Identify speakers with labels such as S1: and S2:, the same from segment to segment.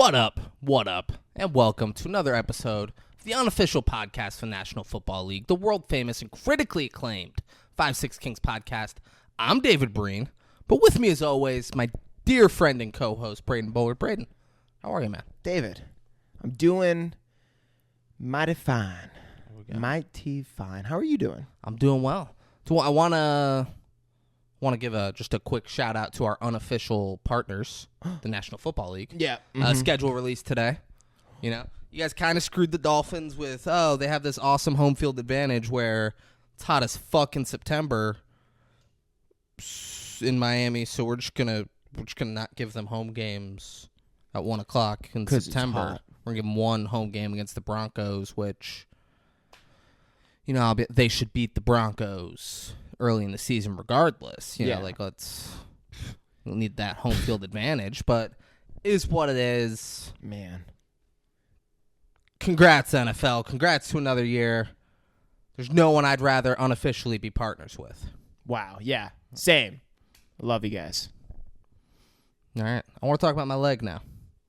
S1: What up? What up? And welcome to another episode of the unofficial podcast for the National Football League, the world-famous and critically acclaimed 5-6 Kings podcast. I'm David Breen, but with me as always, my dear friend and co-host, Braden Bullard. Braden, how are you, man?
S2: David, I'm doing mighty fine. Mighty fine. How are you doing?
S1: I'm doing well. So I want to give just a quick shout out to our unofficial partners, the National Football League.
S2: Yeah.
S1: Schedule released today. You know, you guys kind of screwed the Dolphins with, they have this awesome home field advantage where it's hot as fuck in September in Miami, so we're just gonna not give them home games at 1 o'clock in September. We're gonna give them one home game against the Broncos, which, you know, they should beat the Broncos early in the season regardless. You know, we'll need that home field advantage, but it is what it is.
S2: Man.
S1: Congrats, NFL. Congrats to another year. There's no one I'd rather unofficially be partners with.
S2: Wow. Yeah. Same. Love you guys.
S1: All right. I want to talk about my leg now.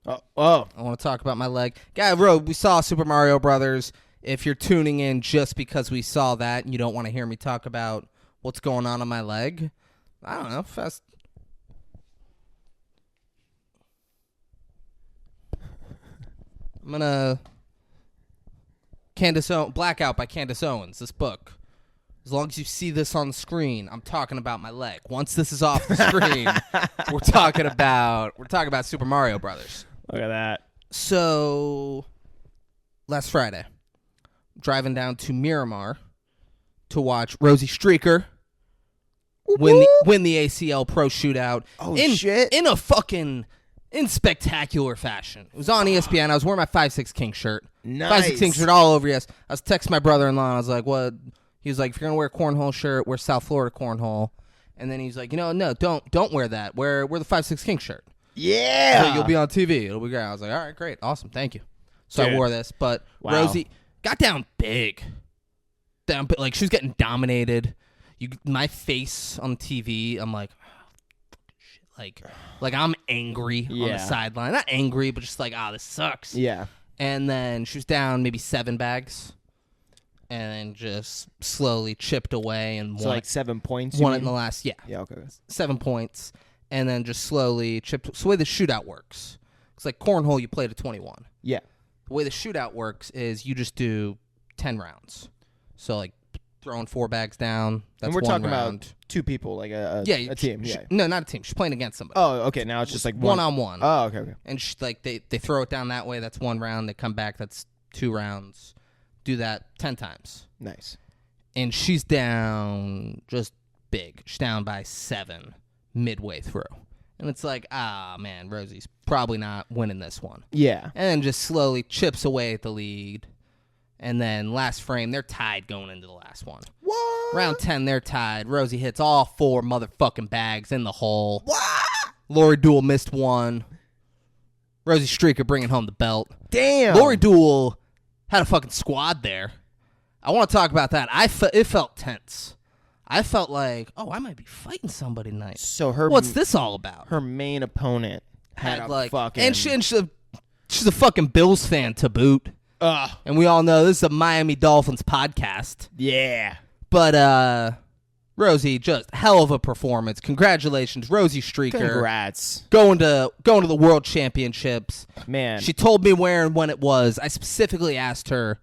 S2: Oh.
S1: I want to talk about my leg. We saw Super Mario Brothers. If you're tuning in just because we saw that and you don't want to hear me talk about what's going on my leg, I don't know. I'm going to... Blackout by Candace Owens, this book. As long as you see this on the screen, I'm talking about my leg. Once this is off the screen, we're talking about Super Mario Brothers.
S2: Look at that.
S1: So, last Friday, driving down to Miramar to watch Rosie Streaker win the ACL Pro Shootout.
S2: Shit.
S1: In spectacular fashion. It was on ESPN. I was wearing my 5-6 King shirt.
S2: Nice.
S1: 5-6 King shirt all over, yes. I was texting my brother-in-law, and I was like, what? He was like, if you're going to wear a cornhole shirt, wear South Florida cornhole. And then he's like, no, don't wear that. Wear the 5-6 King shirt.
S2: Yeah.
S1: So you'll be on TV. It'll be great. I was like, all right, great. Awesome. Thank you. So
S2: Dude.
S1: I wore this. But
S2: Wow.
S1: Rosie got down big. Like, she was getting dominated. My face on TV, I'm like, Like I'm angry on the sideline. Not angry, but just like, this sucks.
S2: Yeah.
S1: And then she was down maybe 7 bags. And then just slowly chipped away and
S2: So like 7 points?
S1: Won it in the last,
S2: Yeah, okay.
S1: 7 points. And then just slowly chipped. It's the way the shootout works. It's like cornhole, you play to 21.
S2: Yeah.
S1: The way the shootout works is you just do 10 rounds. So like throwing 4 bags down. That's
S2: and we're
S1: one
S2: talking
S1: round.
S2: about 2 people, like a team. Yeah.
S1: No, not a team. She's playing against somebody.
S2: Oh, okay. Now it's just like
S1: one-on-one.
S2: Oh, okay.
S1: And they throw it down that way. That's 1 round. They come back. That's 2 rounds. Do that 10 times.
S2: Nice.
S1: And she's down just big. She's down by 7 midway through. And it's like, man, Rosie's probably not winning this one.
S2: Yeah.
S1: And then just slowly chips away at the lead. And then last frame, they're tied going into the last one.
S2: What?
S1: Round 10, they're tied. Rosie hits all 4 motherfucking bags in the hole.
S2: What?
S1: Lori Dool missed 1. Rosie Streaker bringing home the belt.
S2: Damn.
S1: Lori Dool had a fucking squad there. I want to talk about that. It felt tense. I felt like, I might be fighting somebody tonight.
S2: So
S1: what's this all about?
S2: Her main opponent had a fucking...
S1: And she's a fucking Bills fan to boot.
S2: Ugh.
S1: And we all know this is a Miami Dolphins podcast.
S2: Yeah.
S1: But Rosie, just hell of a performance. Congratulations, Rosie Streaker.
S2: Congrats.
S1: Going to the World Championships.
S2: Man.
S1: She told me where and when it was. I specifically asked her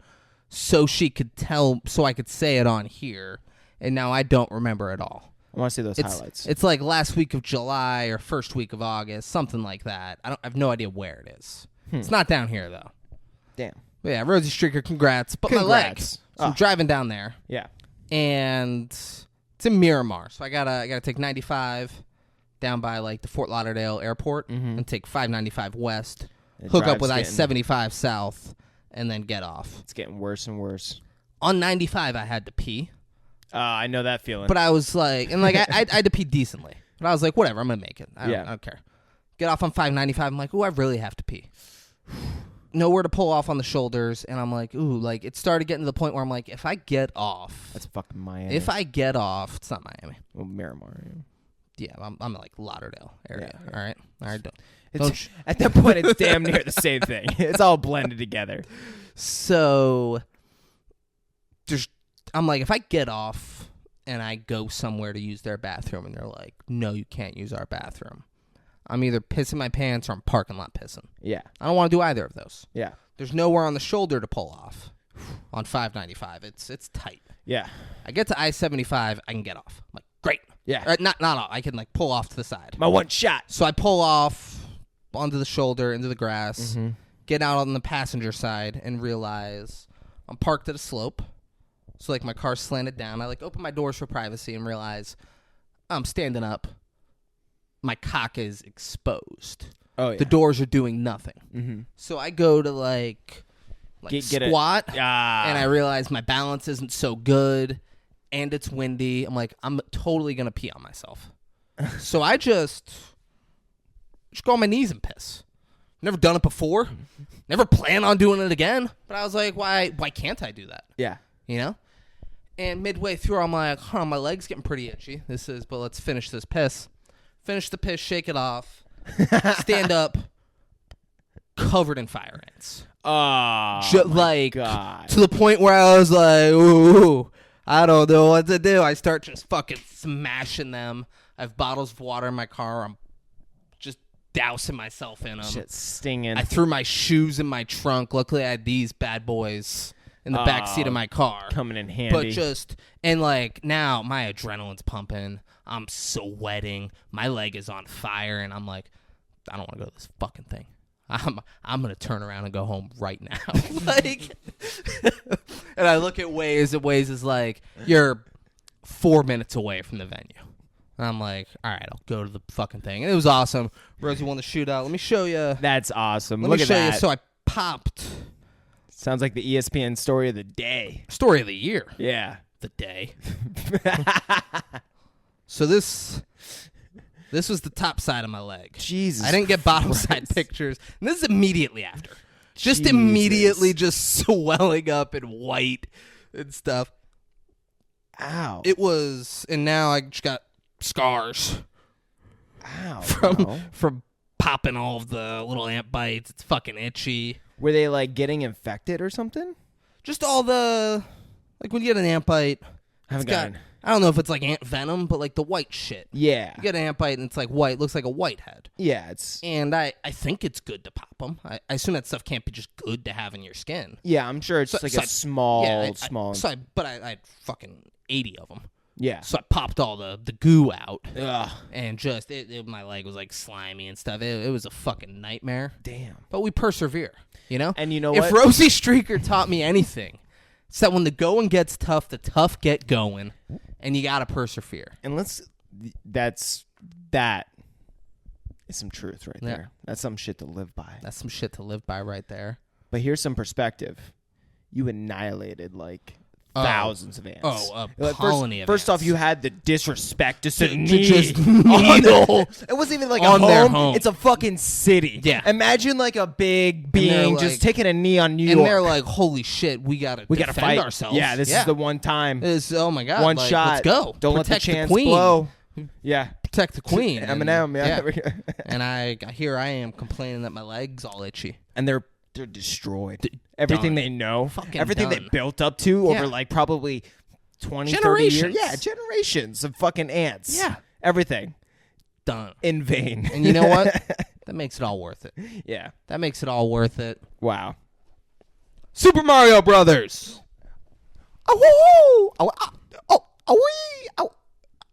S1: so she could tell, so I could say it on here. And now I don't remember it all.
S2: I want to see those highlights.
S1: It's like last week of July or first week of August, something like that. I have no idea where it is. It's not down here, though.
S2: Damn.
S1: But yeah, Rosie Streaker, congrats. But
S2: Congrats.
S1: my leg. So I'm driving down there.
S2: Yeah.
S1: And it's in Miramar. So I gotta take 95 down by like the Fort Lauderdale airport and take 595 west, hook up with I-75 south, and then get off.
S2: It's getting worse and worse.
S1: On 95, I had to pee.
S2: I know that feeling.
S1: But I was like, and like I had to pee decently. But I was like, whatever, I'm gonna make it. I don't care. Get off on 595. I'm like, I really have to pee. Nowhere to pull off on the shoulders, and I'm like, like it started getting to the point where I'm like, if I get off,
S2: that's fucking Miami.
S1: If I get off, it's not Miami.
S2: Well, Miramar. Yeah.
S1: Yeah, I'm in like Lauderdale area. Yeah. All right.
S2: At that point, it's damn near the same thing. It's all blended together.
S1: So, I'm like, if I get off and I go somewhere to use their bathroom, and they're like, "No, you can't use our bathroom," I'm either pissing my pants or I'm parking lot pissing.
S2: Yeah,
S1: I don't want to do either of those.
S2: Yeah,
S1: there's nowhere on the shoulder to pull off. On 595, it's tight.
S2: Yeah,
S1: I get to I-75, I can get off. I'm like, great.
S2: Yeah,
S1: not off. I can like pull off to the side.
S2: My one shot.
S1: So I pull off onto the shoulder, into the grass, get out on the passenger side, and realize I'm parked at a slope. So like my car's slanted down. I like open my doors for privacy and realize I'm standing up. My cock is exposed.
S2: Oh yeah.
S1: The doors are doing nothing. So I go to like squat, and I realize my balance isn't so good, and it's windy. I'm like, I'm totally gonna pee on myself. So I just go on my knees and piss. Never done it before. Never plan on doing it again. But I was like, why can't I do that?
S2: Yeah.
S1: You know? And midway through, I'm like, my leg's getting pretty itchy. But let's finish this piss. Finish the piss, shake it off, stand up, covered in fire ants.
S2: Oh, God.
S1: To the point where I was like, ooh, I don't know what to do. I start just fucking smashing them. I have bottles of water in my car. I'm just dousing myself in them.
S2: Shit stinging.
S1: I threw my shoes in my trunk. Luckily, I had these bad boys in the back seat of my car.
S2: Coming in handy.
S1: But and now my adrenaline's pumping. I'm sweating. My leg is on fire, and I'm like, I don't want to go to this fucking thing. I'm gonna turn around and go home right now. And I look at Waze, and Waze is like, you're 4 minutes away from the venue. And I'm like, all right, I'll go to the fucking thing. And it was awesome. Rosie won the shootout. Let me show you.
S2: That's awesome.
S1: Let me show you. So I popped.
S2: Sounds like the ESPN story of the day.
S1: Story of the year.
S2: Yeah.
S1: The day. So this was the top side of my leg.
S2: Jesus.
S1: I didn't get bottom side pictures. And this is immediately after. Just immediately just swelling up and white and stuff.
S2: Ow.
S1: It was, and now I just got scars.
S2: Ow.
S1: From popping all of the little ant bites. It's fucking itchy.
S2: Were they like getting infected or something?
S1: Just all the, like when you get an ant bite. I don't know if it's like ant venom, but like the white shit.
S2: Yeah.
S1: You get an ant bite and it's like white. Looks like a whitehead.
S2: Yeah.
S1: And I think it's good to pop them. I assume that stuff can't be just good to have in your skin.
S2: Yeah, I'm sure it's a small.
S1: But I had fucking 80 of them.
S2: Yeah.
S1: So I popped all the goo out.
S2: Ugh.
S1: And just, my leg was like slimy and stuff. It was a fucking nightmare.
S2: Damn.
S1: But we persevere, you know?
S2: And you know what?
S1: If Rosie Streaker taught me anything, it's that when the going gets tough, the tough get going. And you gotta persevere.
S2: And that is some truth right there. That's some shit to live by.
S1: That's some shit to live by right there.
S2: But here's some perspective. You annihilated like thousands of ants.
S1: Colony of
S2: First
S1: ants.
S2: off, you had the disrespect to
S1: just
S2: needle. It wasn't even like
S1: on
S2: a
S1: their
S2: home. It's a fucking city.
S1: Yeah.
S2: Imagine like a big being just taking a knee on New York.
S1: And they're like, holy shit, we gotta fight ourselves.
S2: Yeah, this is the one time.
S1: Oh my God.
S2: One shot.
S1: Let's go.
S2: Don't
S1: Protect
S2: let the chance
S1: the queen.
S2: blow. Yeah.
S1: Protect the queen.
S2: Eminem. Yeah.
S1: And here I am complaining that my leg's all itchy.
S2: And they're destroyed. Everything they know.
S1: Fucking
S2: everything
S1: done.
S2: they built up to over like probably 20, 30 years. Yeah, generations of fucking ants.
S1: Yeah.
S2: Everything.
S1: Done.
S2: In vain.
S1: And you know what? That makes it all worth it.
S2: Yeah.
S1: That makes it all worth it.
S2: Wow.
S1: Super Mario Brothers.
S2: Oh,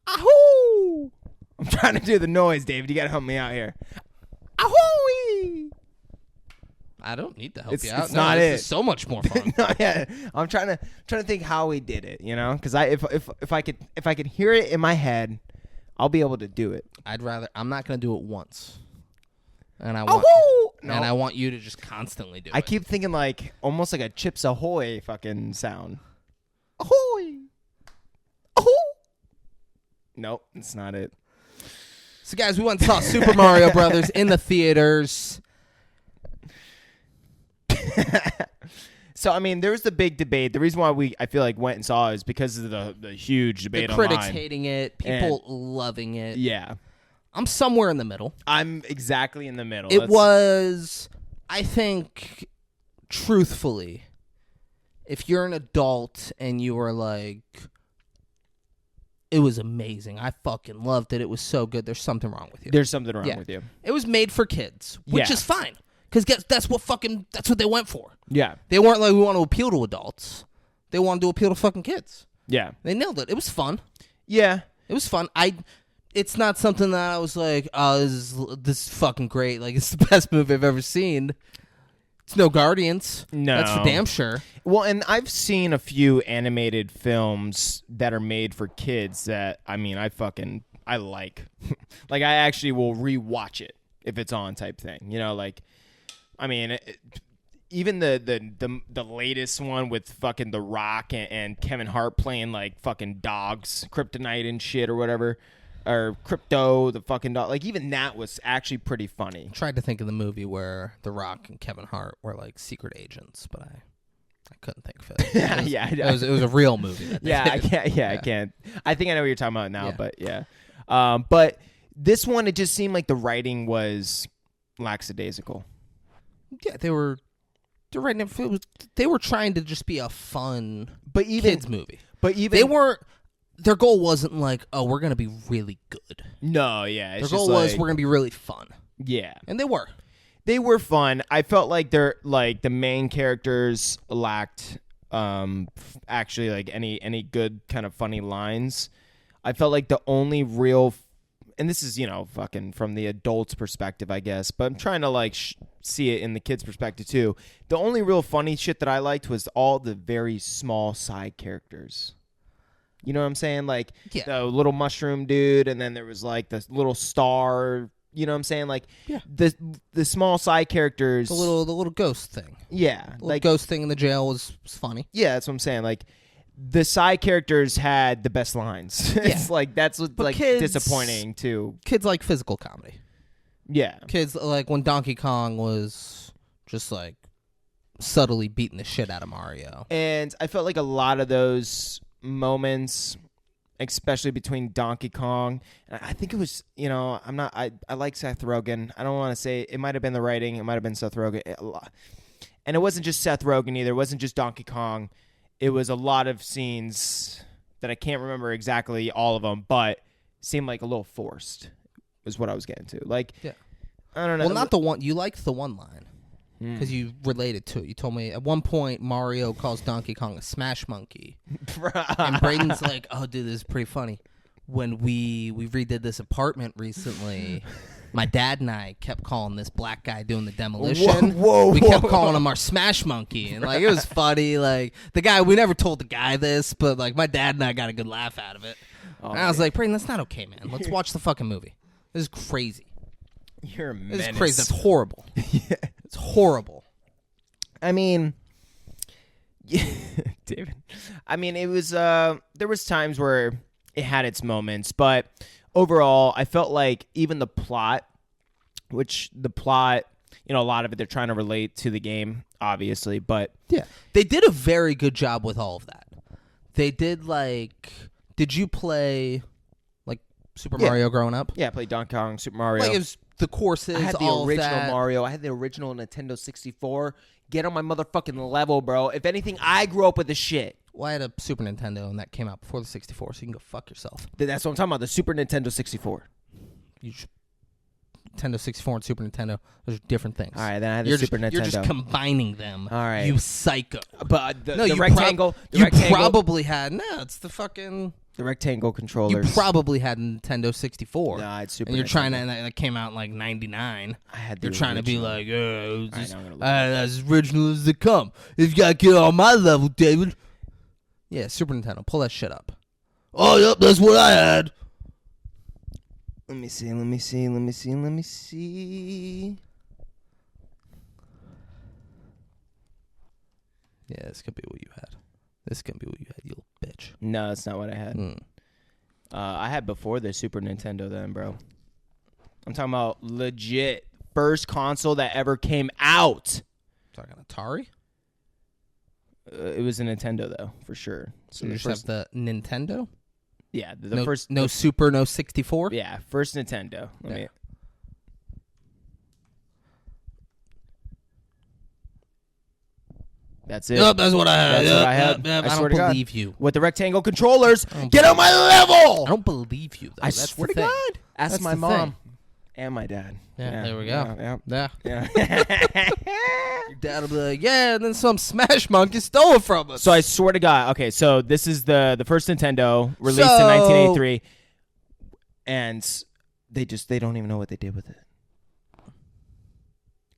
S2: ahoo! I'm trying to do the noise, David. You got to help me out here. Ahoo!
S1: I don't need to help you out.
S2: It's not
S1: this
S2: it.
S1: is so much more fun.
S2: No, yeah. I'm trying to think how we did it, you know? Because if I could hear it in my head, I'll be able to do it.
S1: I'm not going to do it once. And I want you to just constantly do it.
S2: I keep thinking like almost like a Chips Ahoy fucking sound. Ahoy! Ahoo! Nope, it's not it.
S1: So guys, we went and saw Super Mario Brothers in the theaters.
S2: So I mean, there was the big debate. The reason why I feel like went and saw it is because of the huge debate
S1: the critics
S2: online.
S1: hating it, people loving it.
S2: Yeah,
S1: I'm somewhere in the middle.
S2: I'm exactly in the middle.
S1: It was, I think, truthfully, if you're an adult and you were like, it was amazing. I fucking loved it. It was so good. There's something wrong with you.
S2: There's something wrong with you.
S1: It was made for kids, which is fine. Because that's what they went for.
S2: Yeah.
S1: They weren't like, we want to appeal to adults. They wanted to appeal to fucking kids.
S2: Yeah.
S1: They nailed it. It was fun.
S2: Yeah.
S1: It was fun. It's not something that I was like, oh, this is fucking great. Like, it's the best movie I've ever seen. It's no Guardians.
S2: No.
S1: That's for damn sure.
S2: Well, and I've seen a few animated films that are made for kids that, I mean, I like. Like, I actually will rewatch it if it's on type thing. You know, like, I mean, even the latest one with fucking The Rock and Kevin Hart playing like fucking dogs, kryptonite and shit or whatever, or Crypto, the fucking dog. Like even that was actually pretty funny.
S1: I tried to think of the movie where The Rock and Kevin Hart were like secret agents, but I couldn't think of it. It was a real movie.
S2: I can't. I think I know what you're talking about now, but yeah. But this one, it just seemed like the writing was lackadaisical.
S1: Yeah, they were trying to just be a fun kids movie.
S2: But even
S1: they weren't. Their goal wasn't like, oh, we're gonna be really good.
S2: No, yeah.
S1: Their goal was we're gonna be really fun.
S2: Yeah,
S1: and they were.
S2: They were fun. I felt like the main characters lacked actually like any good kind of funny lines. I felt like the only real. And this is, fucking from the adult's perspective, I guess. But I'm trying to, like, see it in the kid's perspective, too. The only real funny shit that I liked was all the very small side characters. You know what I'm saying? Like, the little mushroom dude, and then there was, like, the little star. You know what I'm saying? Like, the small side characters.
S1: The little ghost thing.
S2: Yeah.
S1: The ghost thing in the jail was funny.
S2: Yeah, that's what I'm saying. Like, the side characters had the best lines. It's like that's what like kids, disappointing too.
S1: Kids like physical comedy.
S2: Yeah.
S1: Kids like when Donkey Kong was just like subtly beating the shit out of Mario.
S2: And I felt like a lot of those moments, especially between Donkey Kong, and I think it was, I like Seth Rogen. I don't want to say it might have been the writing, it might have been Seth Rogen. And it wasn't just Seth Rogen either. It wasn't just Donkey Kong. It was a lot of scenes that I can't remember exactly all of them, but seemed like a little forced is what I was getting to. Like, I don't know.
S1: Well, not the one. You liked the one line because you related to it. You told me at one point Mario calls Donkey Kong a smash monkey. And Braden's like, oh, dude, this is pretty funny. When we redid this apartment recently, my dad and I kept calling this black guy doing the demolition. We kept calling him our smash monkey. And, like, it was funny. Like, the guy, we never told the guy this, but, like, my dad and I got a good laugh out of it. And I was like, Brayden, that's not okay, man. Let's watch the fucking movie. This is crazy.
S2: You're a menace.
S1: This is crazy. That's horrible. It's horrible.
S2: I mean, David. I mean, it was, there was times where it had its moments, but overall, I felt like even the plot, a lot of it, they're trying to relate to the game, obviously, but
S1: yeah, they did a very good job with all of that. They did did you play like Super Mario growing up?
S2: Yeah, I played Donkey Kong, Super Mario.
S1: Like it was the courses,
S2: I had the
S1: all
S2: original
S1: of that.
S2: Mario. I had the original Nintendo 64. Get on my motherfucking level, bro. If anything, I grew up with the shit.
S1: Well, I had a Super Nintendo, and that came out before the 64, so you can go fuck yourself.
S2: That's what I'm talking about, the Super Nintendo 64.
S1: Nintendo 64 and Super Nintendo, those are different things.
S2: All right, then I had the Super Nintendo.
S1: You're just combining them.
S2: All right.
S1: You psycho.
S2: But the
S1: you
S2: rectangle...
S1: probably had... No, it's the fucking...
S2: The rectangle controllers.
S1: You probably had Nintendo 64.
S2: No, I had Super
S1: And you're
S2: Nintendo.
S1: trying to... And that came out in, like, 99.
S2: I had the
S1: You're trying to be
S2: original.
S1: like, oh, just,
S2: I'm gonna look
S1: as original as they come. If you gotta get on my level, David... Yeah, Super Nintendo. Pull that shit up. Oh, yep, that's what I had.
S2: Let me see.
S1: Yeah, this could be what you had. You little bitch.
S2: No, that's not what I had. I had before the Super Nintendo then, bro. I'm talking about legit first console that ever came out.
S1: Talking Atari?
S2: It was a Nintendo though, for sure.
S1: So you just have the Nintendo.
S2: Yeah, the first.
S1: No Super, no 64.
S2: Yeah, first Nintendo. That's it.
S1: Yep, that's what I had.
S2: That's what I had.
S1: I
S2: swear
S1: don't
S2: to
S1: believe
S2: God.
S1: you.
S2: With the rectangle controllers, get on my level.
S1: I don't believe you. Though.
S2: I
S1: That's
S2: swear
S1: the
S2: to
S1: thing.
S2: God. Ask
S1: That's
S2: my
S1: the
S2: mom
S1: thing.
S2: and my dad.
S1: Yeah, there we go.
S2: Yeah.
S1: Your dad will be like, yeah, and then some Smash Monkey stole it from us.
S2: So I swear to God. Okay, so this is the first Nintendo released in 1983, and they don't even know what they did with it.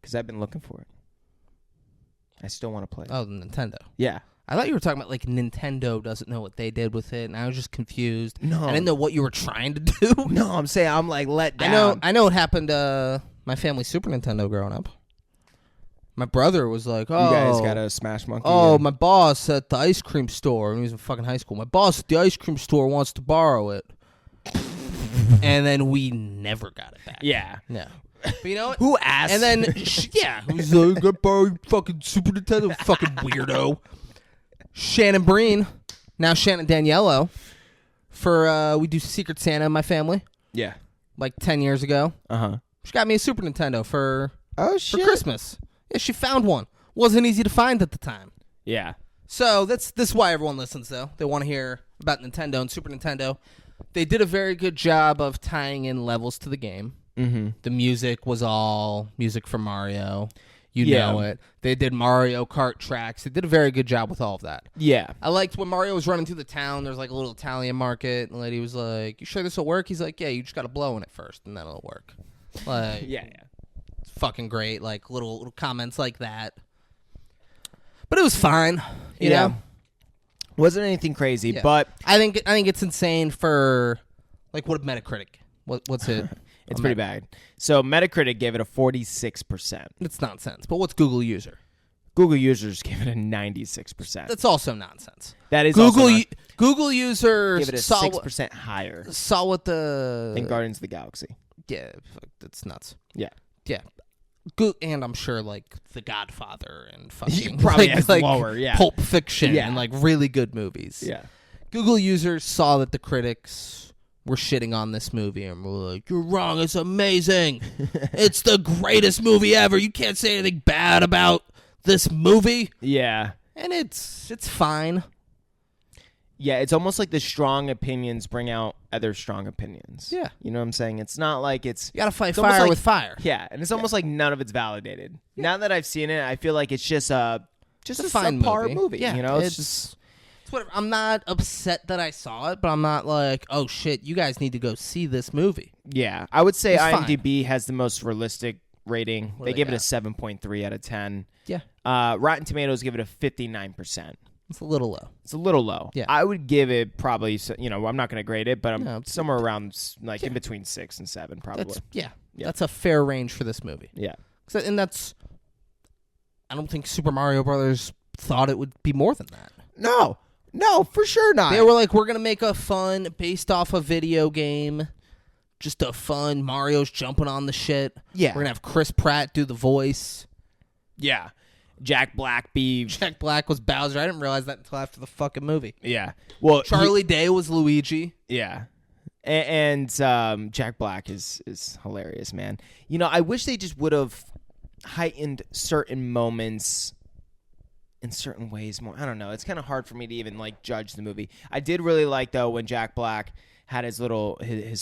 S2: Because I've been looking for it. I still want to play it.
S1: Oh, the Nintendo.
S2: Yeah.
S1: I thought you were talking about, like, Nintendo doesn't know what they did with it, and I was just confused.
S2: No.
S1: I didn't know what you were trying to do.
S2: No, I'm saying I'm, like, let down.
S1: I know what happened to my family Super Nintendo growing up. My brother was like, oh.
S2: You guys got a Smash Monkey.
S1: Oh, my boss at the ice cream store, when he was in fucking high school, my boss at the ice cream store wants to borrow it. And then we never got it back.
S2: Yeah.
S1: No. But you know what?
S2: Who asked?
S1: And then, he's like, I borrowed fucking Super Nintendo, fucking weirdo. Shannon Breen, now Shannon Daniello, we do Secret Santa in my family,
S2: Yeah.
S1: like 10 years ago.
S2: Uh-huh.
S1: She got me a Super Nintendo for Christmas. Yeah, she found one. Wasn't easy to find at the time.
S2: Yeah.
S1: So this is why everyone listens, though. They want to hear about Nintendo and Super Nintendo. They did a very good job of tying in levels to the game.
S2: Mm-hmm.
S1: The music was all music from Mario. You know it. They did Mario Kart tracks. They did a very good job with all of that.
S2: Yeah.
S1: I liked when Mario was running through the town. There's like a little Italian market. And the lady was like, you sure this will work? He's like, yeah, you just got to blow in it first, and then it'll work. Like,
S2: Yeah.
S1: it's fucking great. Like, little comments like that. But it was fine. You know?
S2: Wasn't anything crazy,
S1: Yeah.
S2: but
S1: I think it's insane for, like, what Metacritic? What's it?
S2: it's pretty bad. So Metacritic gave it a 46%.
S1: It's nonsense. But what's Google user?
S2: Google users gave it a 96%.
S1: That's also nonsense.
S2: That is
S1: Google users
S2: give it a 6% higher
S1: saw what the
S2: than Guardians of the Galaxy.
S1: Yeah, that's nuts.
S2: Yeah.
S1: And I'm sure like The Godfather and fucking
S2: probably
S1: like,
S2: has
S1: like
S2: lower, yeah.
S1: Pulp Fiction
S2: Yeah.
S1: and like really good movies.
S2: Yeah.
S1: Google users saw that the critics were shitting on this movie and were like, "You're wrong. It's amazing. It's the greatest movie ever. You can't say anything bad about this movie."
S2: Yeah.
S1: And it's fine.
S2: Yeah, it's almost like the strong opinions bring out other strong opinions.
S1: Yeah.
S2: You know what I'm saying? It's not like it's...
S1: You got to fight
S2: It's almost
S1: fire
S2: like-
S1: with fire.
S2: Yeah, and it's almost like none of it's validated. Now that I've seen it, I feel like it's just a
S1: fine
S2: subpar movie.
S1: Yeah,
S2: You know,
S1: it's whatever. I'm not upset that I saw it, but I'm not like, oh shit, you guys need to go see this movie.
S2: Yeah, I would say
S1: It's fine.
S2: IMDb has the most realistic rating.
S1: What
S2: They
S1: do
S2: give
S1: they
S2: it a 7.3 out of 10.
S1: Yeah,
S2: Rotten Tomatoes give it a 59%.
S1: it's a little low.
S2: It's a little low.
S1: Yeah.
S2: I would give it probably, I'm not going to grade it, but I'm
S1: No,
S2: somewhere around like in between 6 and 7 probably.
S1: Yeah,
S2: Yeah.
S1: that's a fair range for this movie.
S2: Yeah.
S1: And that's, I don't think Super Mario Brothers thought it would be more than that.
S2: No, for sure not.
S1: They were like, we're gonna make a fun based off a video game. Just a fun Mario's jumping on the shit.
S2: Yeah.
S1: We're gonna have Chris Pratt do the voice.
S2: Yeah. Jack Black be...
S1: Jack Black was Bowser. I didn't realize that until after the fucking movie.
S2: Yeah. Well,
S1: Charlie Day was Luigi.
S2: Yeah. And Jack Black is hilarious, man. You know, I wish they just would have heightened certain moments in certain ways more. I don't know. It's kind of hard for me to even like judge the movie. I did really like though when Jack Black had his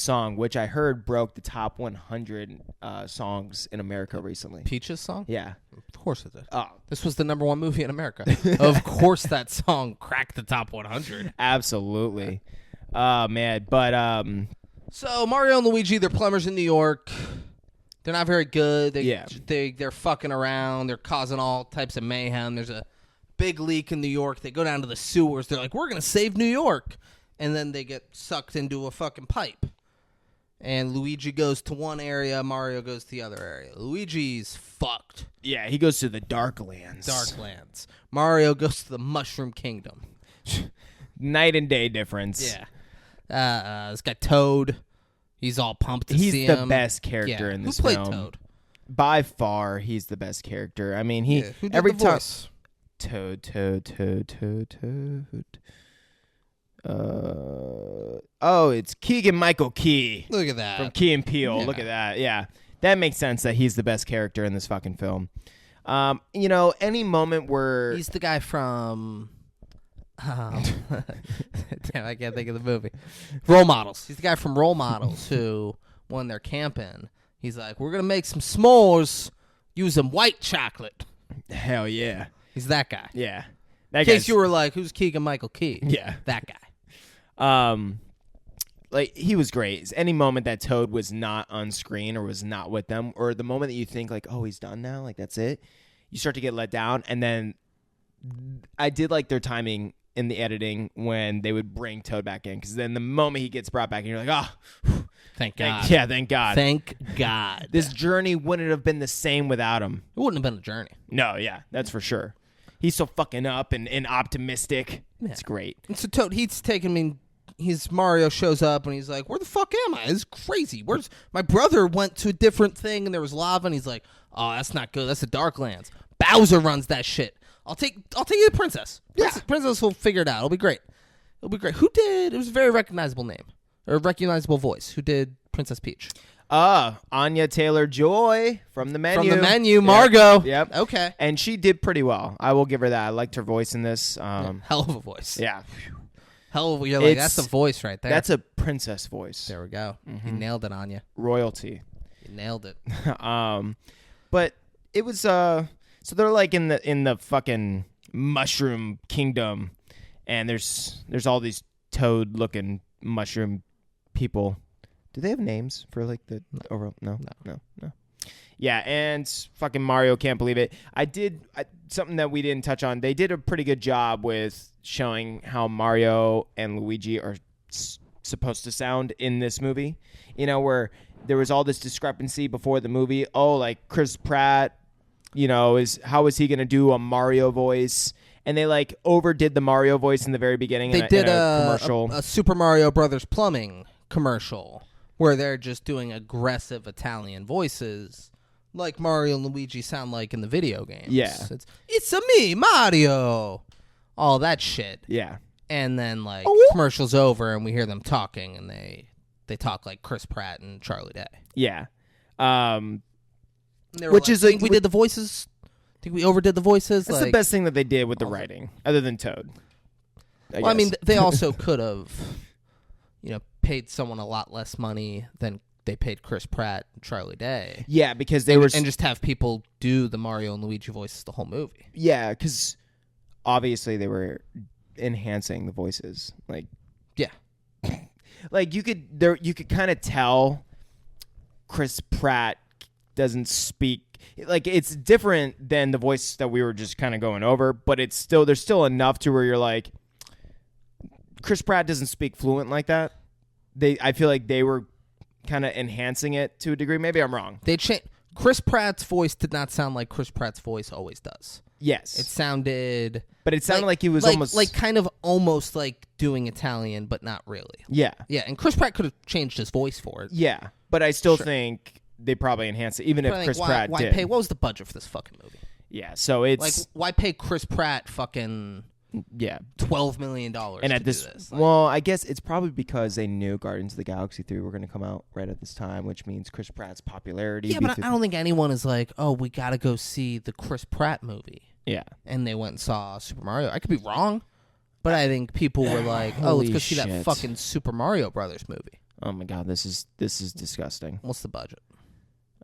S2: song, which I heard broke the top 100 songs in America recently.
S1: Peaches song?
S2: Yeah.
S1: Of course it did.
S2: Oh,
S1: This was the #1 movie in America. Of course that song cracked the top 100.
S2: absolutely. Oh man, but
S1: So Mario and Luigi, they're plumbers in New York. They're not very good.
S2: Yeah.
S1: They're fucking around. They're causing all types of mayhem. There's a big leak in New York. They go down to the sewers. They're like, we're going to save New York. And then they get sucked into a fucking pipe. And Luigi goes to one area. Mario goes to the other area. Luigi's fucked.
S2: yeah, he goes to the Darklands.
S1: Darklands. Mario goes to the Mushroom Kingdom.
S2: Night and day difference.
S1: Yeah. It's got Toad. He's all pumped to
S2: He's
S1: see
S2: the
S1: him.
S2: best character in this
S1: Who played
S2: film.
S1: Toad?
S2: By far, he's the best character. I mean,
S1: Who did
S2: every
S1: the
S2: time
S1: voice?
S2: Toad. Oh, it's Keegan-Michael Key.
S1: Look at that.
S2: From Key and Peele.
S1: Yeah.
S2: Look at that. Yeah. That makes sense that he's the best character in this fucking film. Any moment where...
S1: He's the guy from... damn, I can't think of the movie. Role Models. He's the guy from Role Models who, when they're camping, he's like, we're going to make some s'mores using white chocolate.
S2: Hell yeah.
S1: He's that guy.
S2: Yeah.
S1: In case you were like, who's Keegan-Michael Key?
S2: Yeah.
S1: That guy.
S2: He was great. Any moment that Toad was not on screen or was not with them, or the moment that you think like, oh, he's done now, like that's it, you start to get let down. And then I did like their timing in the editing when they would bring Toad back in, because then the moment he gets brought back in, you're like, oh,
S1: thank God.
S2: Thank God.
S1: Thank God.
S2: This journey wouldn't have been the same without him.
S1: It wouldn't have been a journey.
S2: No, yeah, that's for sure. He's so fucking up and optimistic.
S1: Yeah.
S2: It's great.
S1: And so Toad, Mario shows up and he's like, where the fuck am I? This is crazy. Where's my brother went to a different thing and there was lava and he's like, oh, that's not good. That's the Darklands. Bowser runs that shit. I'll take you to Princess. Princess will figure it out. It'll be great. It was a very recognizable name or recognizable voice. Who did Princess Peach?
S2: Anya Taylor-Joy from The Menu.
S1: From The Menu, Margot.
S2: Yep.
S1: Okay.
S2: And she did pretty well. I will give her that. I liked her voice in this.
S1: Hell of a voice.
S2: Yeah.
S1: You're like, that's the voice right there.
S2: That's a princess voice.
S1: There we go.
S2: Mm-hmm.
S1: You nailed it, Anya.
S2: Royalty.
S1: You nailed it.
S2: But it was so they're like in the fucking mushroom kingdom, and there's all these toad looking mushroom people. Do they have names for like the overall? No. Yeah, and fucking Mario can't believe it. Something that we didn't touch on. They did a pretty good job with showing how Mario and Luigi are supposed to sound in this movie. Where there was all this discrepancy before the movie. Oh, like Chris Pratt, how is he going to do a Mario voice? And they like overdid the Mario voice in the very beginning.
S1: They did
S2: a commercial,
S1: a Super Mario Brothers plumbing commercial where they're just doing aggressive Italian voices, like Mario and Luigi sound like in the video games.
S2: Yeah,
S1: it's a me, Mario. All that shit.
S2: Yeah,
S1: and then like commercial's over and we hear them talking and they talk like Chris Pratt and Charlie Day.
S2: Yeah,
S1: which is we did the voices. I think we overdid the voices.
S2: That's the best thing that they did with the writing, other than Toad.
S1: I mean, they also could have, paid someone a lot less money than they paid Chris Pratt and Charlie Day.
S2: Yeah, because and
S1: just have people do the Mario and Luigi voices the whole movie.
S2: Yeah, because obviously they were enhancing the voices. Like,
S1: yeah,
S2: like you could kind of tell Chris Pratt doesn't speak. Like, it's different than the voice that we were just kind of going over, but there's still enough to where you're like, Chris Pratt doesn't speak fluent like that. I feel like they were kind of enhancing it to a degree. Maybe I'm wrong.
S1: Chris Pratt's voice did not sound like Chris Pratt's voice always does.
S2: Yes.
S1: It sounded
S2: like he was almost
S1: kind of almost like doing Italian, but not really.
S2: Yeah.
S1: Yeah, and Chris Pratt could have changed his voice for it.
S2: Yeah, but I still think they probably enhanced it, even if Chris Pratt did.
S1: What was the budget for this fucking movie?
S2: Yeah, so it's
S1: like, why pay Chris Pratt fucking $12 million
S2: and at this?
S1: This?
S2: Well, I guess it's probably because they knew Guardians of the Galaxy 3 were going to come out right at this time, which means Chris Pratt's popularity.
S1: Yeah, but I don't think anyone is like, oh, we got to go see the Chris Pratt movie.
S2: Yeah,
S1: and they went and saw Super Mario. I could be wrong, but I think people were like, oh, let's go see that fucking Super Mario Brothers movie.
S2: Oh my God, this is disgusting.
S1: What's the budget?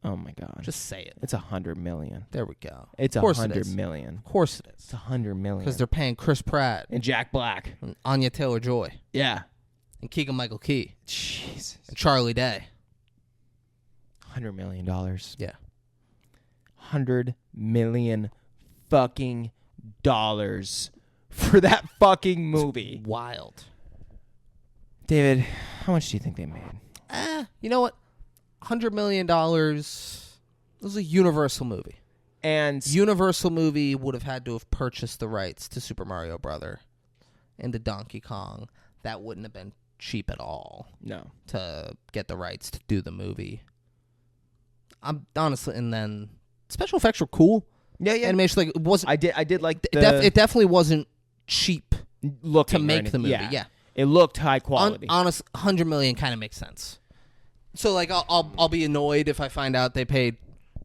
S2: Oh my God!
S1: Just say it.
S2: It's $100 million.
S1: There we go.
S2: It's $100 million.
S1: Of course it is.
S2: It's $100 million
S1: because they're paying Chris Pratt
S2: and Jack Black
S1: and Anya Taylor-Joy.
S2: Yeah,
S1: and Keegan-Michael Key.
S2: Jesus.
S1: And Charlie Day.
S2: $100 million.
S1: Yeah.
S2: $100 million fucking dollars for that fucking movie.
S1: Wild.
S2: David, how much do you think they made?
S1: You know what? $100 million. It was a Universal movie.
S2: And
S1: Universal movie would have had to have purchased the rights to Super Mario Brother and to Donkey Kong. That wouldn't have been cheap at all.
S2: No.
S1: To get the rights to do the movie. I'm honestly, and then special effects were cool.
S2: Yeah.
S1: animation. Like it wasn't.
S2: I did like
S1: It definitely wasn't cheap
S2: looking
S1: to make the movie. Yeah.
S2: It looked high quality.
S1: Honest, $100 million kind of makes sense. So like, I'll be annoyed if I find out they paid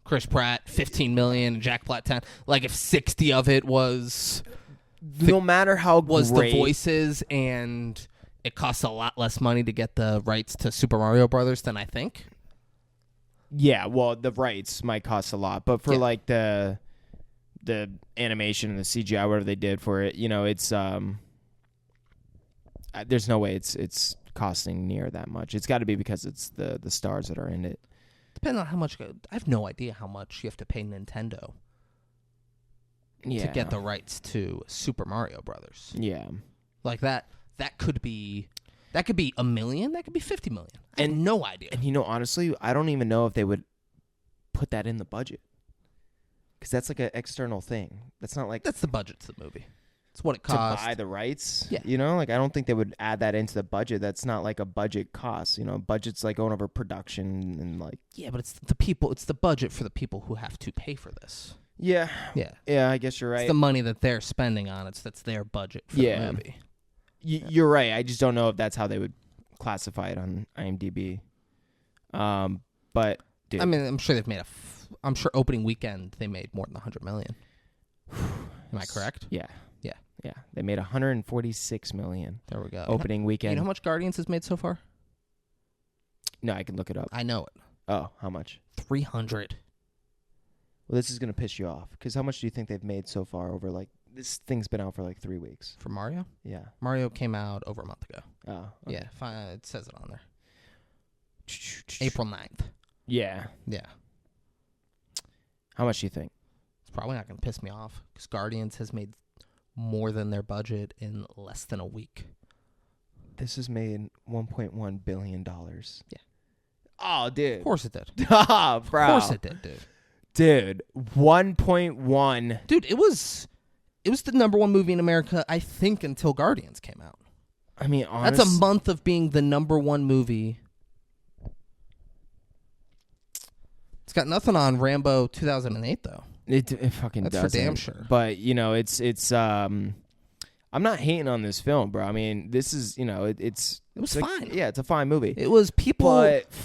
S1: Chris Pratt $15 million and Jack Black $10 million. Like if 60 of it was
S2: no matter how
S1: was
S2: great,
S1: the voices, and it costs a lot less money to get the rights to Super Mario Brothers than I think.
S2: Yeah, well, the rights might cost a lot, but for like the animation and the CGI, whatever they did for it, it's there's no way it's costing near that much. It's got to be because it's the stars that are in it.
S1: Depending on how much, I have no idea how much you have to pay Nintendo to get the rights to Super Mario Brothers.
S2: Yeah,
S1: like that could be $1 million. That could be $50 million. I have no idea.
S2: And honestly, I don't even know if they would put that in the budget, because that's like an external thing. That's not like
S1: that's the budget to the movie. It's what it costs
S2: to buy the rights.
S1: Yeah.
S2: Like I don't think they would add that into the budget. That's not like a budget cost. Budget's like going over production and like.
S1: Yeah, but it's the people. It's the budget for the people who have to pay for this.
S2: Yeah.
S1: Yeah.
S2: Yeah, I guess you're right.
S1: It's the money that they're spending on it. That's their budget for the movie.
S2: You're right. I just don't know if that's how they would classify it on IMDb. But dude,
S1: I mean, I'm sure they've made I'm sure opening weekend they made more than $100 million. Am I correct?
S2: Yeah.
S1: Yeah.
S2: Yeah. They made $146 million.
S1: There we go.
S2: Opening weekend.
S1: You know how much Guardians has made so far?
S2: No, I can look it up.
S1: I know it.
S2: Oh, how much?
S1: 300.
S2: Well, this is gonna piss you off, because how much do you think they've made so far over like this thing's been out for like 3 weeks?
S1: For Mario?
S2: Yeah.
S1: Mario came out over a month ago.
S2: Oh. Okay.
S1: Yeah, fine. It says it on there. April 9th.
S2: Yeah.
S1: Yeah.
S2: How much do you think?
S1: It's probably not going to piss me off, because Guardians has made more than their budget in less than a week.
S2: This has made $1.1 billion.
S1: Yeah.
S2: Oh, dude.
S1: Of course it did.
S2: Ah, bro.
S1: Of course it did, dude.
S2: Dude, 1.1.
S1: Dude, it was the number one movie in America, I think, until Guardians came out.
S2: I mean, honestly,
S1: that's a month of being the number one movie. It's got nothing on Rambo 2008 though.
S2: It fucking
S1: that's
S2: doesn't.
S1: for damn sure.
S2: But it's I'm not hating on this film, bro. I mean, this is it
S1: was
S2: like,
S1: fine.
S2: Yeah, it's a fine movie.
S1: It was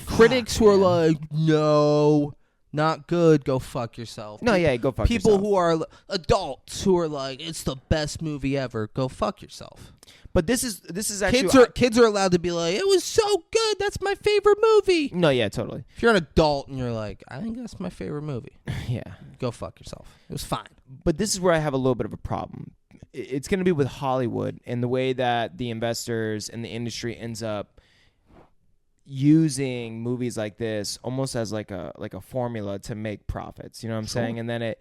S1: critics who are like, no, not good. Go fuck yourself.
S2: No, yeah, go fuck
S1: yourself. People who are adults who are like, it's the best movie ever. Go fuck yourself.
S2: But this is actually
S1: kids are allowed to be like, it was so good. That's my favorite movie.
S2: No, yeah, totally.
S1: If you're an adult and you're like, I think that's my favorite movie.
S2: Yeah,
S1: go fuck yourself. It was fine.
S2: But this is where I have a little bit of a problem. It's going to be with Hollywood and the way that the investors and the industry ends up using movies like this almost as like a formula to make profits. You know what I'm saying? And then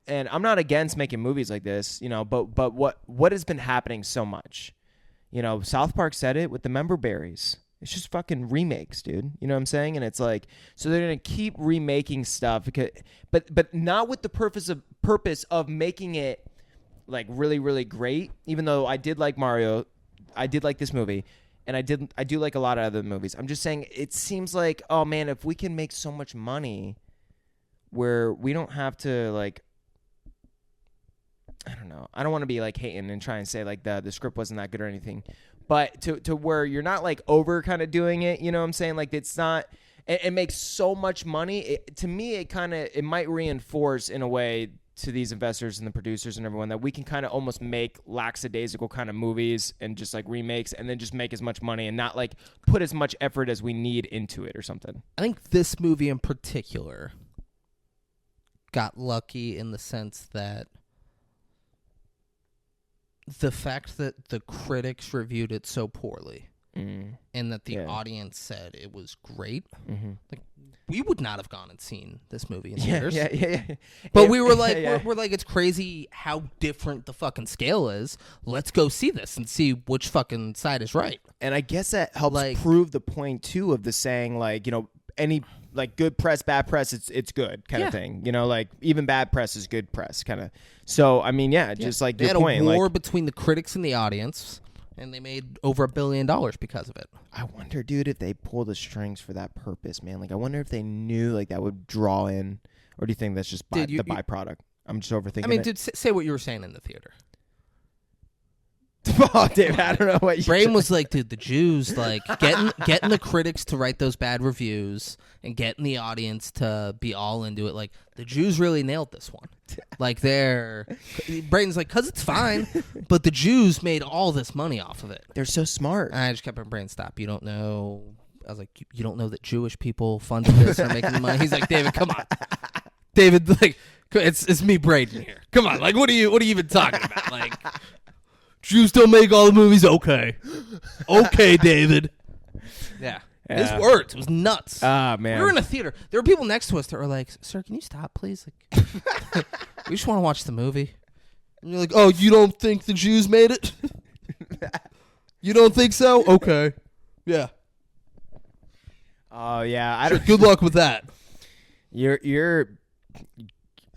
S2: and I'm not against making movies like this, but what has been happening so much? South Park said it with the Member Berries. It's just fucking remakes, dude. You know what I'm saying? And it's like, so they're gonna keep remaking stuff but not with the purpose of making it like really, really great. Even though I did like Mario, I did like this movie, and I do like a lot of other movies. I'm just saying, it seems like, oh man, if we can make so much money where we don't have to like, I don't know. I don't want to be like hating and try and say like the script wasn't that good or anything, but to where you're not like over kind of doing it. You know what I'm saying? Like it's not. It makes so much money. To me, it might reinforce in a way to these investors and the producers and everyone that we can kind of almost make lackadaisical kind of movies and just like remakes and then just make as much money and not like put as much effort as we need into it or something.
S1: I think this movie in particular got lucky in the sense that the fact that the critics reviewed it so poorly and that the audience said it was great, like we would not have gone and seen this movie in theaters.
S2: Yeah.
S1: But we were like, we're like, it's crazy how different the fucking scale is. Let's go see this and see which fucking side is right.
S2: And I guess that helps prove the point too of the saying, like, any like good press, bad press, it's good kind of thing. Like even bad press is good press kind of. So I mean, just like
S1: they
S2: your
S1: had
S2: point,
S1: a war between the critics and the audience, and they made over $1 billion because of it.
S2: I wonder, dude, if they pull the strings for that purpose, man. Like, I wonder if they knew like that would draw in, or do you think that's just the byproduct? I'm just overthinking.
S1: I mean,
S2: it.
S1: dude, say what you were saying in the theater.
S2: Oh, David, I don't know what you.
S1: Brain was like, dude, the Jews like getting the critics to write those bad reviews and getting the audience to be all into it. Like the Jews really nailed this one. Like Braden's like, cause it's fine, but the Jews made all this money off of it.
S2: They're so smart.
S1: And I just kept my brain stop. You don't know. I was like, you don't know that Jewish people funded this and are making the money. He's like, David, come on, David, like it's me, Braden here. Come on, like what are you even talking about? Like. Jews don't make all the movies. Okay, David. Yeah. His words. It was nuts.
S2: Ah, man.
S1: We were in a theater. There were people next to us that were like, "Sir, can you stop, please? Like, we just want to watch the movie." And you're like, "Oh, you don't think the Jews made it? You don't think so? Okay, yeah.
S2: Oh yeah.
S1: Good luck with that.
S2: You're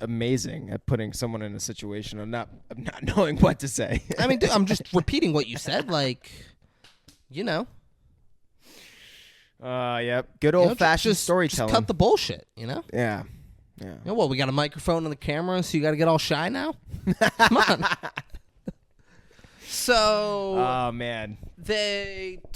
S2: amazing at putting someone in a situation of not knowing what to say.
S1: I mean, dude, I'm just repeating what you said. Like, you know.
S2: Yep. Good old fashioned storytelling.
S1: Just cut the bullshit. You know.
S2: Yeah.
S1: You know what? We got a microphone and the camera, so you got to get all shy now. Come on. So.
S2: Oh man.
S1: It's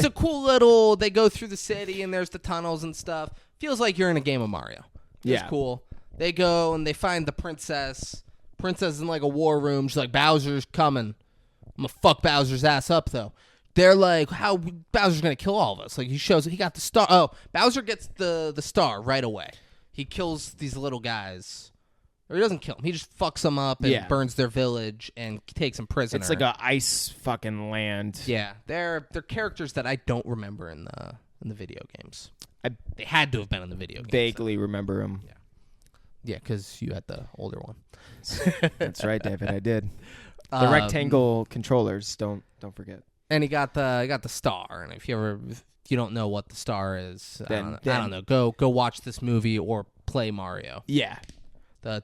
S1: a cool little. They go through the city and there's the tunnels and stuff. Feels like you're in a game of Mario. It's cool. They go and they find the princess. Princess is in like a war room. She's like, Bowser's coming. I'm gonna fuck Bowser's ass up though. They're like, how Bowser's gonna kill all of us? Like he got the star. Oh, Bowser gets the star right away. He kills these little guys. Or he doesn't kill them. He just fucks them up and burns their village and takes them prisoner.
S2: It's like a ice fucking land.
S1: Yeah, they're characters that I don't remember in the video games. They had to have been in the video games.
S2: Vaguely remember them.
S1: Yeah, because you had the older one.
S2: That's right, David. I did. The rectangle controllers. Don't forget.
S1: And he got the star. And if you don't know what the star is, I don't know. Go watch this movie or play Mario.
S2: Yeah.
S1: The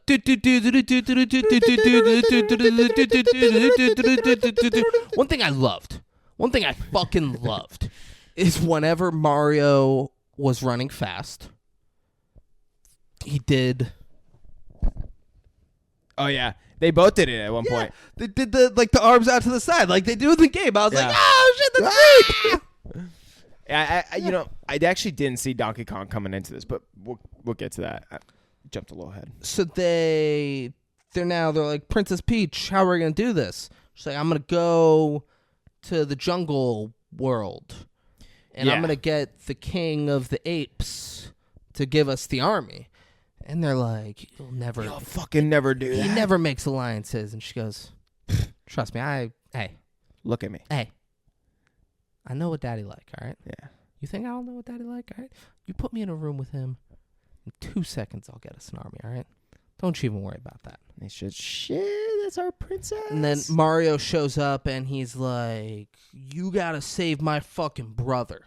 S1: one thing I fucking loved is whenever Mario was running fast, he did.
S2: Oh yeah, they both did it at one point.
S1: They did the arms out to the side like they do in the game. I was like, oh shit, that's great.
S2: I actually didn't see Donkey Kong coming into this, but we'll get to that. I jumped a little ahead.
S1: So they're like, Princess Peach, how are we gonna do this? She's like, I'm gonna go to the jungle world, and I'm gonna get the king of the apes to give us the army. And they're like, You'll
S2: fucking never do that.
S1: He never makes alliances. And she goes, trust me,
S2: look at me.
S1: Hey, I know what daddy like, all right?
S2: Yeah.
S1: You think I don't know what daddy like, all right? You put me in a room with him, in 2 seconds I'll get us an army, all right? Don't you even worry about that.
S2: They should, shit, that's our princess.
S1: And then Mario shows up and he's like, you gotta save my fucking brother.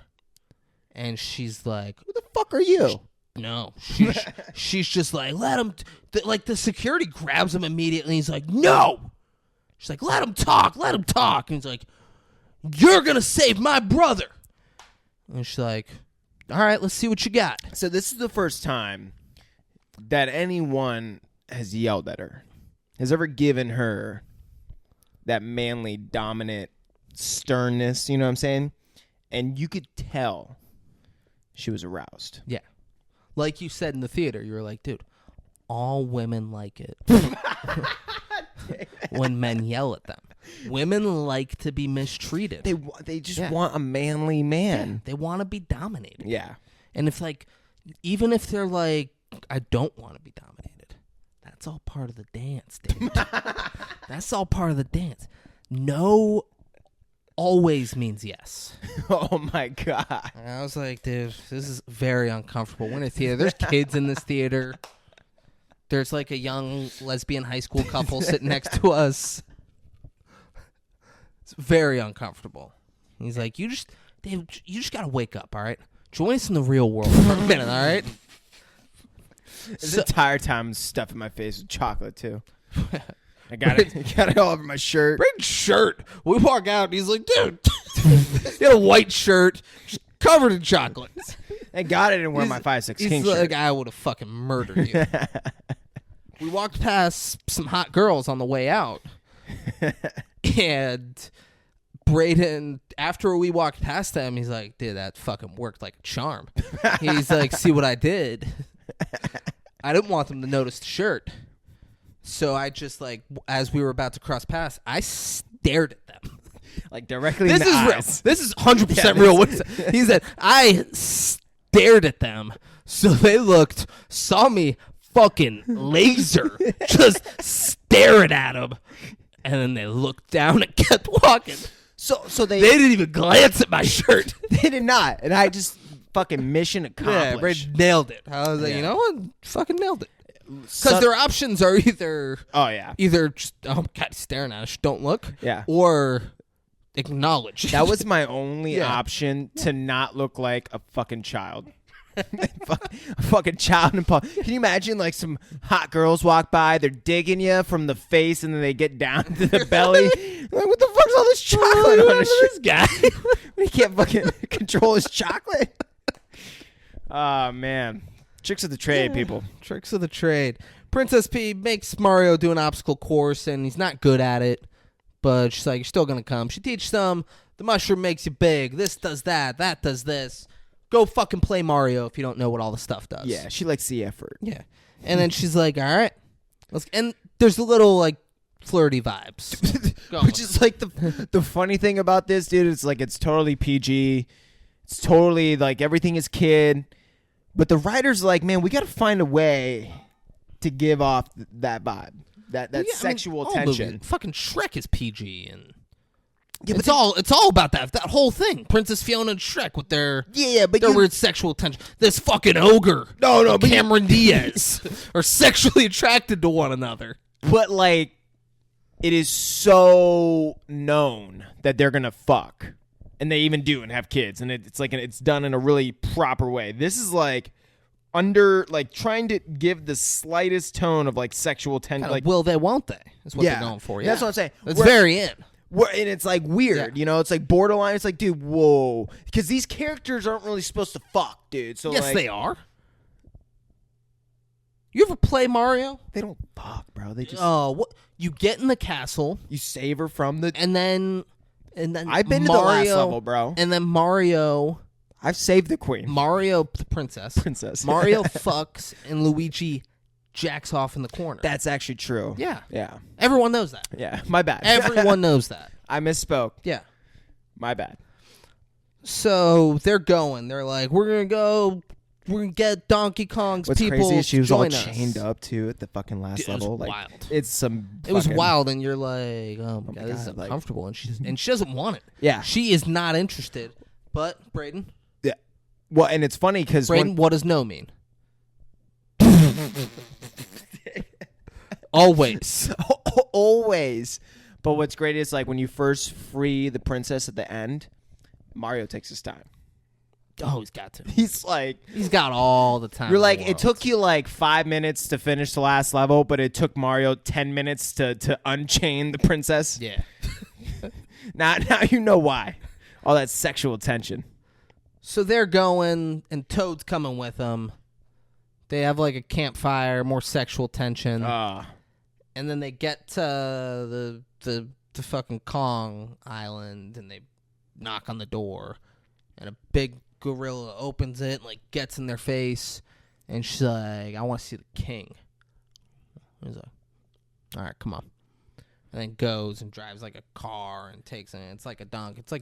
S1: And she's like,
S2: who the fuck are you?
S1: No, she's just like, let him. Like the security grabs him immediately. And he's like, no. She's like, let him talk. And he's like, you're gonna save my brother. And she's like, all right, let's see what you got.
S2: So this is the first time that anyone has yelled at her, has ever given her that manly, dominant sternness. You know what I'm saying? And you could tell she was aroused.
S1: Yeah. Like you said in the theater, you were like, dude, all women like it when men yell at them. Women like to be mistreated.
S2: They just want a manly man.
S1: Yeah, they want to be dominated.
S2: Yeah.
S1: And if even if they're like, I don't want to be dominated, that's all part of the dance, dude. That's all part of the dance. No always means yes.
S2: Oh my God.
S1: And I was like, dude, this is very uncomfortable. We're in a theater. There's kids in this theater. There's like a young lesbian high school couple sitting next to us. It's very uncomfortable. He's like, Dave, you just gotta wake up, all right? Join us in the real world for a minute, all right?
S2: This entire time I'm stuffing my face with chocolate too. I got it all over my shirt.
S1: Big shirt. We walk out and he's like, dude, he had a white shirt just covered in chocolate.
S2: Thank God I didn't wear my 5'6" King
S1: shirt. He's like,
S2: shirt.
S1: I would have fucking murdered you. we walked past some hot girls on the way out. And Brayden, after we walked past them, he's like, dude, that fucking worked like a charm. He's like, see what I did? I didn't want them to notice the shirt. So I just, like, as we were about to cross paths, I stared at them.
S2: Like, directly in the eyes.
S1: Real. This is 100% real. He said, I stared at them. So they saw me fucking laser, just staring at them. And then they looked down and kept walking.
S2: So they
S1: didn't even glance at my shirt.
S2: They did not. And I just fucking mission accomplished.
S1: Yeah, nailed it. I was like, you know what? Fucking nailed it. Because their options are either just, oh God, he's staring at us, don't look, or acknowledge.
S2: That was my only option to not look like a fucking child. A fucking child in Can you imagine, like, some hot girls walk by, they're digging you from the face, and then they get down to the belly. Like, what the fuck's all this chocolate on this guy? He can't fucking control his chocolate. Oh man. Tricks of the trade, people.
S1: Tricks of the trade. Princess P makes Mario do an obstacle course, and he's not good at it. But she's like, you're still going to come. She teaches them, the mushroom makes you big. This does that. That does this. Go fucking play Mario if you don't know what all the stuff does.
S2: Yeah, she likes the effort.
S1: Yeah. And then she's like, all right. And there's a little, like, flirty vibes.
S2: Which is, like, the funny thing about this, dude. It's like, it's totally PG. It's totally, like, everything is kid. But the writers are like, man, we got to find a way to give off that vibe, that sexual tension.
S1: Fucking Shrek is PG, and it's all about that whole thing. Princess Fiona and Shrek with their weird sexual tension. This fucking ogre, Cameron Diaz, are sexually attracted to one another.
S2: But like, it is so known that they're gonna fuck. And they even do and have kids, and it's like it's done in a really proper way. This is like trying to give the slightest tone of like sexual tension. Like,
S1: will they, won't they? Is what they're going for. Yeah,
S2: that's what I'm saying.
S1: It's very in.
S2: And it's like weird, you know. It's like borderline. It's like, dude, whoa, because these characters aren't really supposed to fuck, dude. So
S1: yes, they are. You ever play Mario?
S2: They don't fuck, bro. They just
S1: what? You get in the castle.
S2: You save her from the
S1: and then
S2: I've been to the last level, bro.
S1: And then Mario,
S2: I've saved the queen.
S1: Mario, the princess. Mario fucks and Luigi jacks off in the corner.
S2: That's actually true.
S1: Yeah.
S2: Yeah.
S1: Everyone knows that.
S2: Yeah. My bad.
S1: Everyone knows that.
S2: I misspoke.
S1: Yeah.
S2: My bad.
S1: So they're going. They're like, we're going to go. We're going to get Donkey Kong's
S2: What's
S1: people.
S2: What's crazy is she was all
S1: us.
S2: chained up, too, at the fucking last level.
S1: It was
S2: like,
S1: wild.
S2: It's some
S1: It was wild, and you're like, oh, my God, this is uncomfortable. And she doesn't want it.
S2: Yeah.
S1: She is not interested. But, Brayden.
S2: Yeah. Well, and it's funny because
S1: Brayden, what does no mean? Always.
S2: Always. But what's great is, like, when you first free the princess at the end, Mario takes his time.
S1: Oh, he's got to.
S2: He's
S1: got all the time.
S2: You're like, it took you like 5 minutes to finish the last level, but it took Mario 10 minutes to unchain the princess.
S1: Yeah.
S2: Now you know why. All that sexual tension.
S1: So they're going, and Toad's coming with them. They have like a campfire, more sexual tension. And then they get to the fucking Kong Island, and they knock on the door, and a big gorilla opens it, and, like, gets in their face, and she's like, I want to see the king. He's like, all right, come on. And then goes and drives like a car and takes it. It's like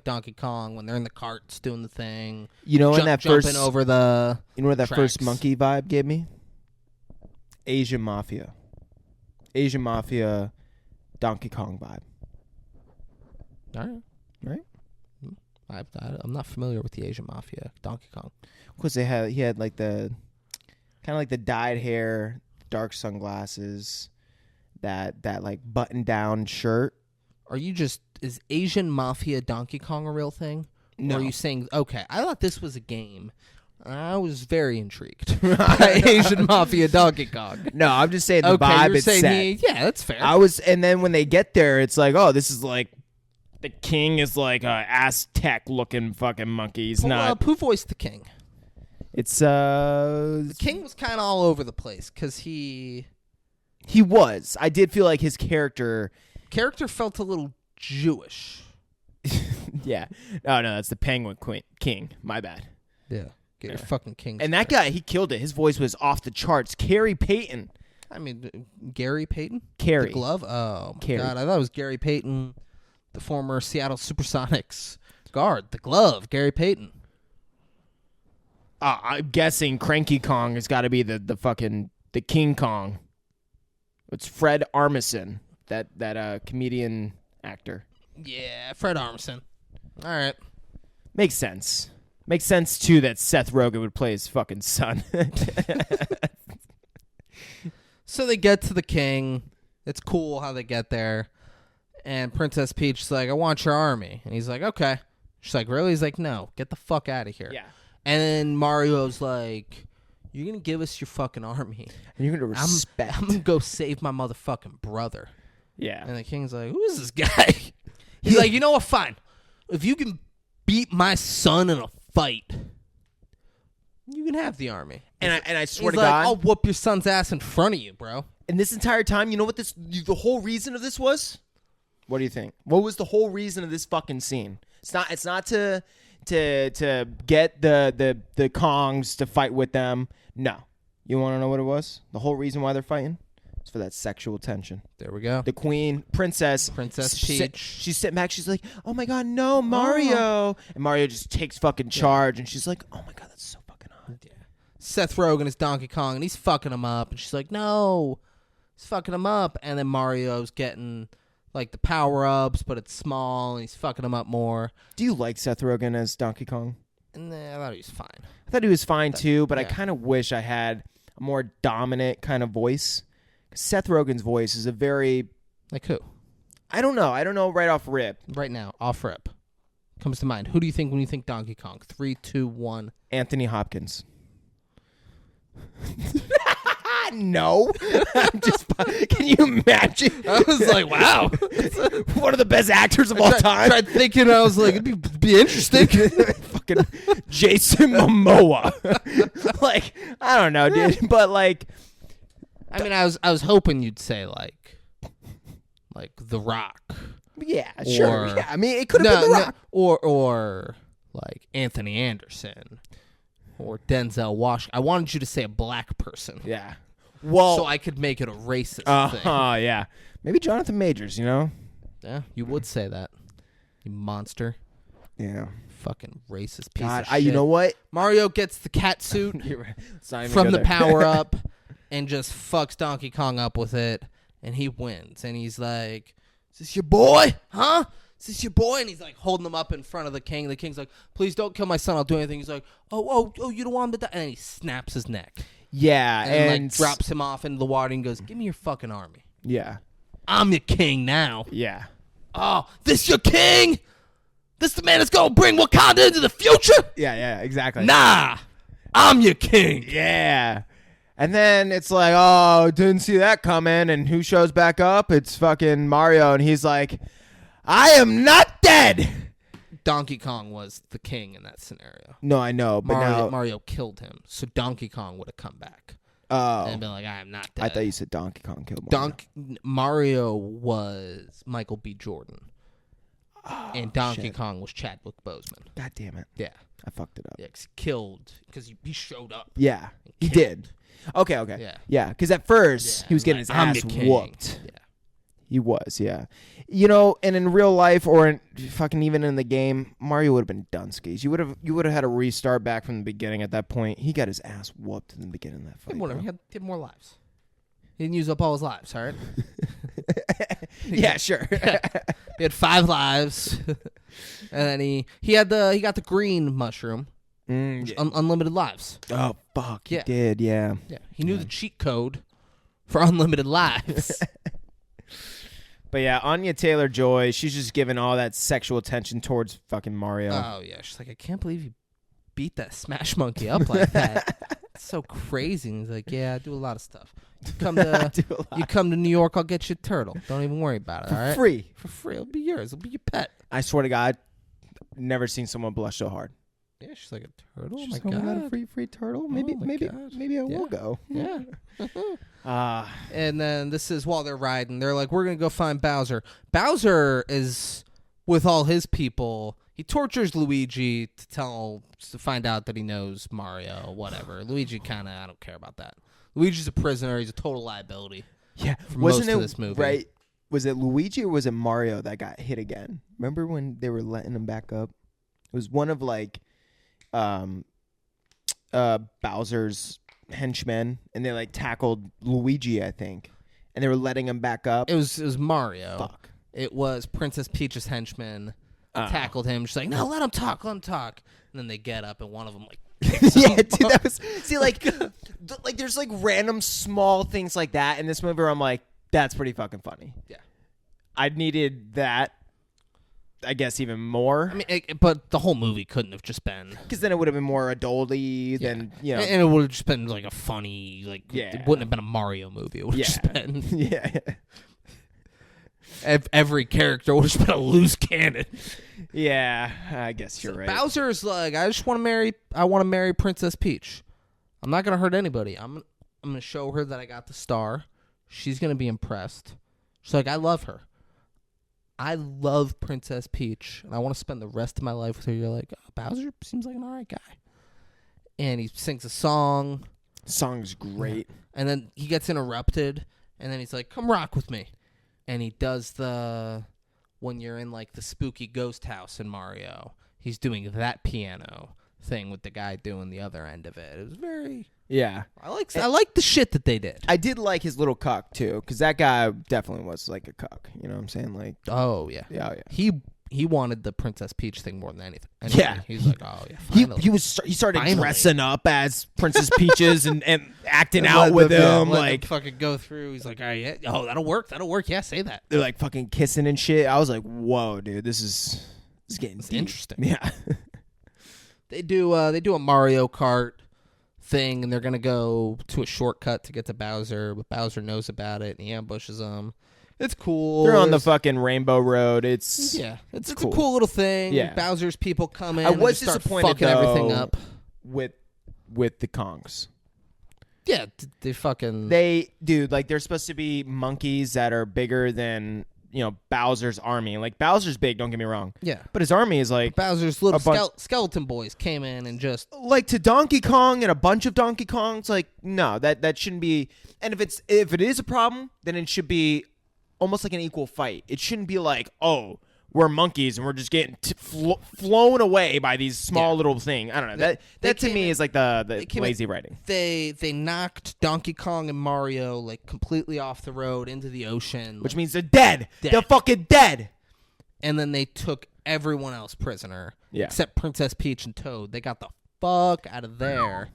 S1: Donkey Kong when they're in the carts doing the thing.
S2: You know,
S1: jumping over the
S2: you know what that
S1: tracks.
S2: First monkey vibe gave me? Asian Mafia, Donkey Kong vibe.
S1: All right. I'm not familiar with the Asian Mafia, Donkey Kong.
S2: Because he had like the kind of like the dyed hair, dark sunglasses, that like button down shirt.
S1: Is Asian Mafia Donkey Kong a real thing?
S2: No.
S1: Or are you saying, okay, I thought this was a game. I was very intrigued by Asian Mafia Donkey Kong.
S2: No, I'm just saying the vibe it's set.
S1: Yeah, that's fair.
S2: And then when they get there, it's like, oh, this is like, the king is like a Aztec-looking fucking monkey. He's not.
S1: Who voiced the king?
S2: It's
S1: the king was kind of all over the place because he
S2: He was. I did feel like his character
S1: felt a little Jewish.
S2: Yeah. Oh, no, that's the Penguin King. My bad.
S1: Yeah. Get your fucking king.
S2: And that guy, he killed it. His voice was off the charts. Gary Payton.
S1: I mean, Gary Payton?
S2: Carey.
S1: The glove? Oh, my
S2: Carey.
S1: God. I thought it was Gary Payton, the former Seattle Supersonics guard. The glove, Gary Payton.
S2: I'm guessing Cranky Kong has got to be the King Kong. It's Fred Armisen, that comedian actor.
S1: Yeah, Fred Armisen. All right.
S2: Makes sense. Makes sense, too, that Seth Rogen would play his fucking son.
S1: So they get to the king. It's cool how they get there. And Princess Peach is like, I want your army. And he's like, okay. She's like, really? He's like, no, get the fuck out of here.
S2: Yeah.
S1: And then Mario's like, you're going to give us your fucking army.
S2: And you're going to respect.
S1: I'm going to go save my motherfucking brother.
S2: Yeah.
S1: And the king's like, who is this guy? He's like, you know what? Fine. If you can beat my son in a fight, you can have the army.
S2: And I swear to
S1: He's like,
S2: God,
S1: I'll whoop your son's ass in front of you, bro.
S2: and this entire time, you know what the whole reason of this was? What do you think? What was the whole reason of this fucking scene? It's not to get the Kongs to fight with them. No. You want to know what it was? The whole reason why they're fighting? It's for that sexual tension.
S1: There we go.
S2: The queen, Princess
S1: Peach.
S2: She's sitting back. She's like, oh my God, no, Mario. Oh. And Mario just takes fucking charge. And she's like, oh my God, that's so fucking hot.
S1: Yeah. Seth Rogen is Donkey Kong, and he's fucking him up. And she's like, no. He's fucking him up. And then Mario's getting, like, the power-ups, but it's small, and he's fucking him up more.
S2: Do you like Seth Rogen as Donkey Kong?
S1: And I thought he was fine.
S2: I thought he was fine, too, but
S1: yeah.
S2: I kind of wish I had a more dominant kind of voice. Seth Rogen's voice is a very...
S1: Like who?
S2: I don't know right off rip.
S1: Right now, off rip. Comes to mind. Who do you think when you think Donkey Kong? 3, 2, 1.
S2: Anthony Hopkins. No. Can you imagine?
S1: I was like, wow.
S2: One of the best actors of all time.
S1: Tried thinking, I was like, it'd be interesting.
S2: Fucking Jason Momoa. Like, I don't know, dude. But, like...
S1: I mean, I was hoping you'd say, like The Rock.
S2: Yeah, sure.
S1: Or,
S2: yeah, I mean, it could have been The Rock.
S1: Or like Anthony Anderson. Or Denzel Washington. I wanted you to say a black person.
S2: Yeah. Well,
S1: so I could make it a racist thing.
S2: Yeah. Maybe Jonathan Majors, you know?
S1: Yeah, you would say that. You monster.
S2: Yeah.
S1: Fucking racist piece
S2: God,
S1: of shit.
S2: you know what?
S1: Mario gets the cat suit from the power-up and just fucks Donkey Kong up with it, and he wins. And he's like, is this your boy? Huh? Is this your boy? And he's like holding him up in front of the king. The king's like, please don't kill my son. I'll do anything. He's like, oh, you don't want him to die? And then he snaps his neck.
S2: Yeah.
S1: And like drops him off into the water and goes, give me your fucking army.
S2: Yeah.
S1: I'm your king now.
S2: Yeah.
S1: Oh, this your king? This the man that's going to bring Wakanda into the future?
S2: Yeah, exactly.
S1: Nah, I'm your king.
S2: Yeah. And then it's like, oh, didn't see that coming. And who shows back up? It's fucking Mario. And he's like, I am not dead.
S1: Donkey Kong was the king in that scenario.
S2: No, I know. But
S1: Mario killed him. So Donkey Kong would have come back.
S2: Oh.
S1: And been like, I am not dead.
S2: I thought you said Donkey Kong killed Mario.
S1: Mario was Michael B. Jordan.
S2: Oh,
S1: and Donkey Kong was Chadwick Boseman.
S2: God damn it.
S1: Yeah.
S2: I fucked it up.
S1: Yeah, 'cause he killed. Because he showed up.
S2: Yeah. He did. Okay.
S1: Yeah.
S2: Yeah, because at first he was getting his ass whooped.
S1: Yeah.
S2: He was, yeah. You know, and in real life or in fucking even in the game, Mario would have been done skis. You would have had to restart back from the beginning at that point. He got his ass whooped in the beginning of that fight.
S1: Whatever. He had more lives. He didn't use up all his lives, all right?
S2: Yeah, sure.
S1: He had 5 lives. And then he got the green mushroom. Unlimited lives.
S2: Oh, fuck.
S1: Yeah.
S2: He did, yeah.
S1: Yeah. He knew the cheat code for unlimited lives.
S2: But yeah, Anya Taylor-Joy, she's just giving all that sexual attention towards fucking Mario.
S1: Oh, yeah. She's like, I can't believe you beat that Smash Monkey up like that. It's so crazy. And he's like, yeah, I do a lot of stuff. You come to New York, I'll get you a turtle. Don't even worry about it, all right?
S2: Free.
S1: For free. It'll be yours. It'll be your pet.
S2: I swear to God, never seen someone blush so hard.
S1: Yeah, she's like a turtle.
S2: She's
S1: oh my god,
S2: a free turtle. Maybe I will go.
S1: Yeah.
S2: And
S1: then this is while they're riding. They're like, we're gonna go find Bowser. Bowser is with all his people. He tortures Luigi to find out that he knows Mario. Whatever. Luigi kind of, I don't care about that. Luigi's a prisoner. He's a total liability.
S2: Yeah,
S1: for most of this movie.
S2: Right? Was it Luigi or was it Mario that got hit again? Remember when they were letting him back up? It was one of like Bowser's henchmen, and they like tackled Luigi, I think, and they were letting him back up.
S1: It was Mario.
S2: Fuck.
S1: It was Princess Peach's henchmen tackled him. She's like, no, let him talk. And then they get up, and one of them like kicks
S2: Yeah,
S1: him.
S2: dude, that was like there's like random small things like that in this movie where I'm like, that's pretty fucking funny.
S1: Yeah,
S2: I needed that. I guess even more.
S1: I mean, but the whole movie couldn't have just been,
S2: because then it would have been more adult-y than, you know.
S1: And it would have just been like a funny, like,
S2: Yeah.
S1: it wouldn't have been a Mario movie. It would have just been,
S2: Yeah.
S1: every character would have just been a loose cannon.
S2: Yeah, I guess you're right.
S1: Bowser's like, I want to marry Princess Peach. I'm not going to hurt anybody. I'm going to show her that I got the star. She's going to be impressed. She's like, I love her. I love Princess Peach, and I want to spend the rest of my life with her. You're like, oh, Bowser seems like an all right guy. And he sings a song.
S2: Song's great.
S1: And then he gets interrupted, and then he's like, come rock with me. And he does when you're in like the spooky ghost house in Mario, he's doing that piano thing with the guy doing the other end of it. It was very...
S2: Yeah.
S1: I like the shit that they did.
S2: I did like his little cuck, too, because that guy definitely was like a cuck. You know what I'm saying? Like,
S1: oh, yeah.
S2: Yeah, yeah.
S1: He wanted the Princess Peach thing more than anything.
S2: Yeah.
S1: He's like, oh, yeah, finally.
S2: He started
S1: Finally.
S2: dressing up as Princess Peaches and acting out with him. Like,
S1: fucking go through. He's like, all right, yeah. Oh, that'll work. Yeah, say that.
S2: They're like fucking kissing and shit. I was like, whoa, dude, this is getting deep.
S1: Interesting.
S2: Yeah.
S1: They do a Mario Kart thing, and they're gonna go to a shortcut to get to Bowser, but Bowser knows about it, and he ambushes them. It's cool.
S2: They're on the fucking Rainbow Road. It's
S1: it's
S2: cool.
S1: a cool little thing.
S2: Yeah.
S1: Bowser's people come in.
S2: I was
S1: and start
S2: disappointed
S1: fucking
S2: though,
S1: everything up
S2: with the Kongs.
S1: Yeah, they fucking
S2: they're supposed to be monkeys that are bigger than, you know, Bowser's army. Like, Bowser's big, don't get me wrong.
S1: Yeah.
S2: But his army is like...
S1: Bowser's little skeleton boys came in and just...
S2: Like, to Donkey Kong and a bunch of Donkey Kongs, like, no, that shouldn't be... And if it is a problem, then it should be almost like an equal fight. It shouldn't be like, oh, we're monkeys and we're just getting flown away by these small little thing. I don't know. That to me is like the lazy writing.
S1: They knocked Donkey Kong and Mario like completely off the road into the ocean.
S2: Which means they're dead. They're fucking dead.
S1: And then they took everyone else prisoner.
S2: Yeah.
S1: Except Princess Peach and Toad. They got the fuck out of there.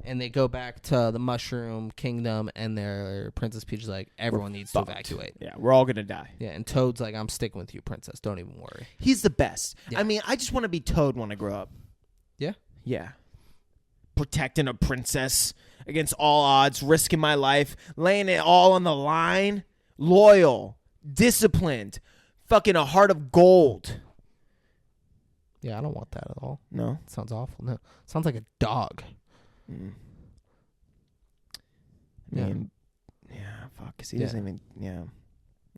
S1: And they go back to the Mushroom Kingdom, and their Princess Peach is like, everyone needs to evacuate.
S2: Yeah, we're all gonna die.
S1: Yeah, and Toad's like, I'm sticking with you, Princess. Don't even worry.
S2: He's the best.
S1: Yeah.
S2: I mean, I just want to be Toad when I grow up.
S1: Yeah?
S2: Yeah. Protecting a princess against all odds, risking my life, laying it all on the line. Loyal, disciplined, fucking a heart of gold.
S1: Yeah, I don't want that at all.
S2: No?
S1: It sounds awful. No. It sounds like a dog.
S2: I mean, yeah, fuck, because he doesn't even, yeah.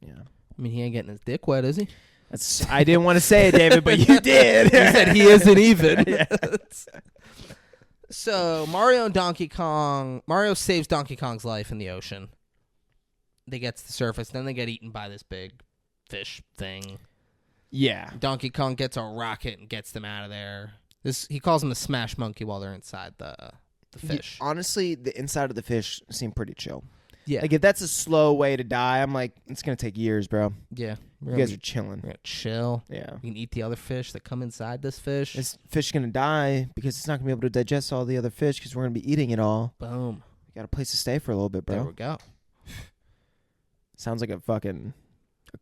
S1: I mean, he ain't getting his dick wet, is he?
S2: I didn't want to say it, David, but you did.
S1: You said he isn't even. So, Mario saves Donkey Kong's life in the ocean. They get to the surface, then they get eaten by this big fish thing.
S2: Yeah.
S1: Donkey Kong gets a rocket and gets them out of there. He calls them the Smash Monkey while they're inside the fish.
S2: Honestly, the inside of the fish seemed pretty chill.
S1: Yeah.
S2: Like, if that's a slow way to die, I'm like, it's going to take years, bro.
S1: Yeah.
S2: You guys are chilling.
S1: We're going to chill.
S2: Yeah.
S1: We can eat the other fish that come inside this fish.
S2: This fish is going to die because it's not going to be able to digest all the other fish because we're going to be eating it all.
S1: Boom.
S2: We got a place to stay for a little bit, bro.
S1: There we go.
S2: Sounds like a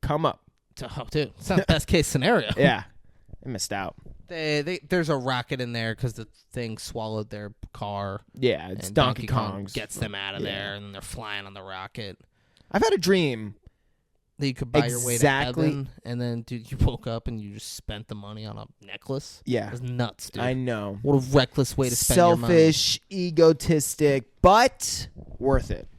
S2: come up.
S1: Oh, dude. It's not best case scenario.
S2: Yeah. I missed out.
S1: There's a rocket in there because the thing swallowed their car.
S2: Yeah, it's
S1: and
S2: Donkey
S1: Kong
S2: Kong's.
S1: gets them out of there, and they're flying on the rocket.
S2: I've had a dream
S1: that you could buy your way to heaven, and then, dude, you woke up and you just spent the money on a necklace?
S2: Yeah.
S1: That's nuts, dude.
S2: I know.
S1: What a reckless way to spend your money.
S2: Selfish, egotistic, but worth it.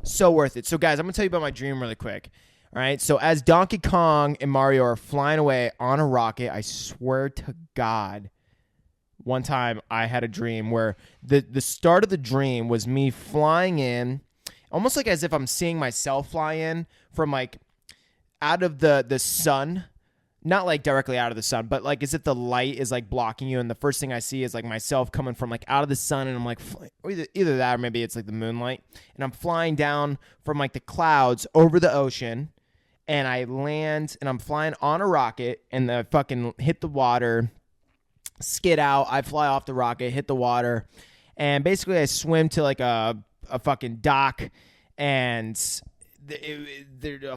S2: So worth it. So, guys, I'm going to tell you about my dream really quick. All right? So, as Donkey Kong and Mario are flying away on a rocket, I swear to God, one time I had a dream where the start of the dream was me flying in, almost like as if I'm seeing myself fly in from, like, out of the sun, not like directly out of the sun, but like as if the light is like blocking you, and the first thing I see is like myself coming from like out of the sun, and I'm like, or either that or maybe it's like the moonlight, and I'm flying down from like the clouds over the ocean, and I land, and I'm flying on a rocket, and I fucking hit the water, skid out, I fly off the rocket, hit the water, and basically I swim to like a fucking dock, and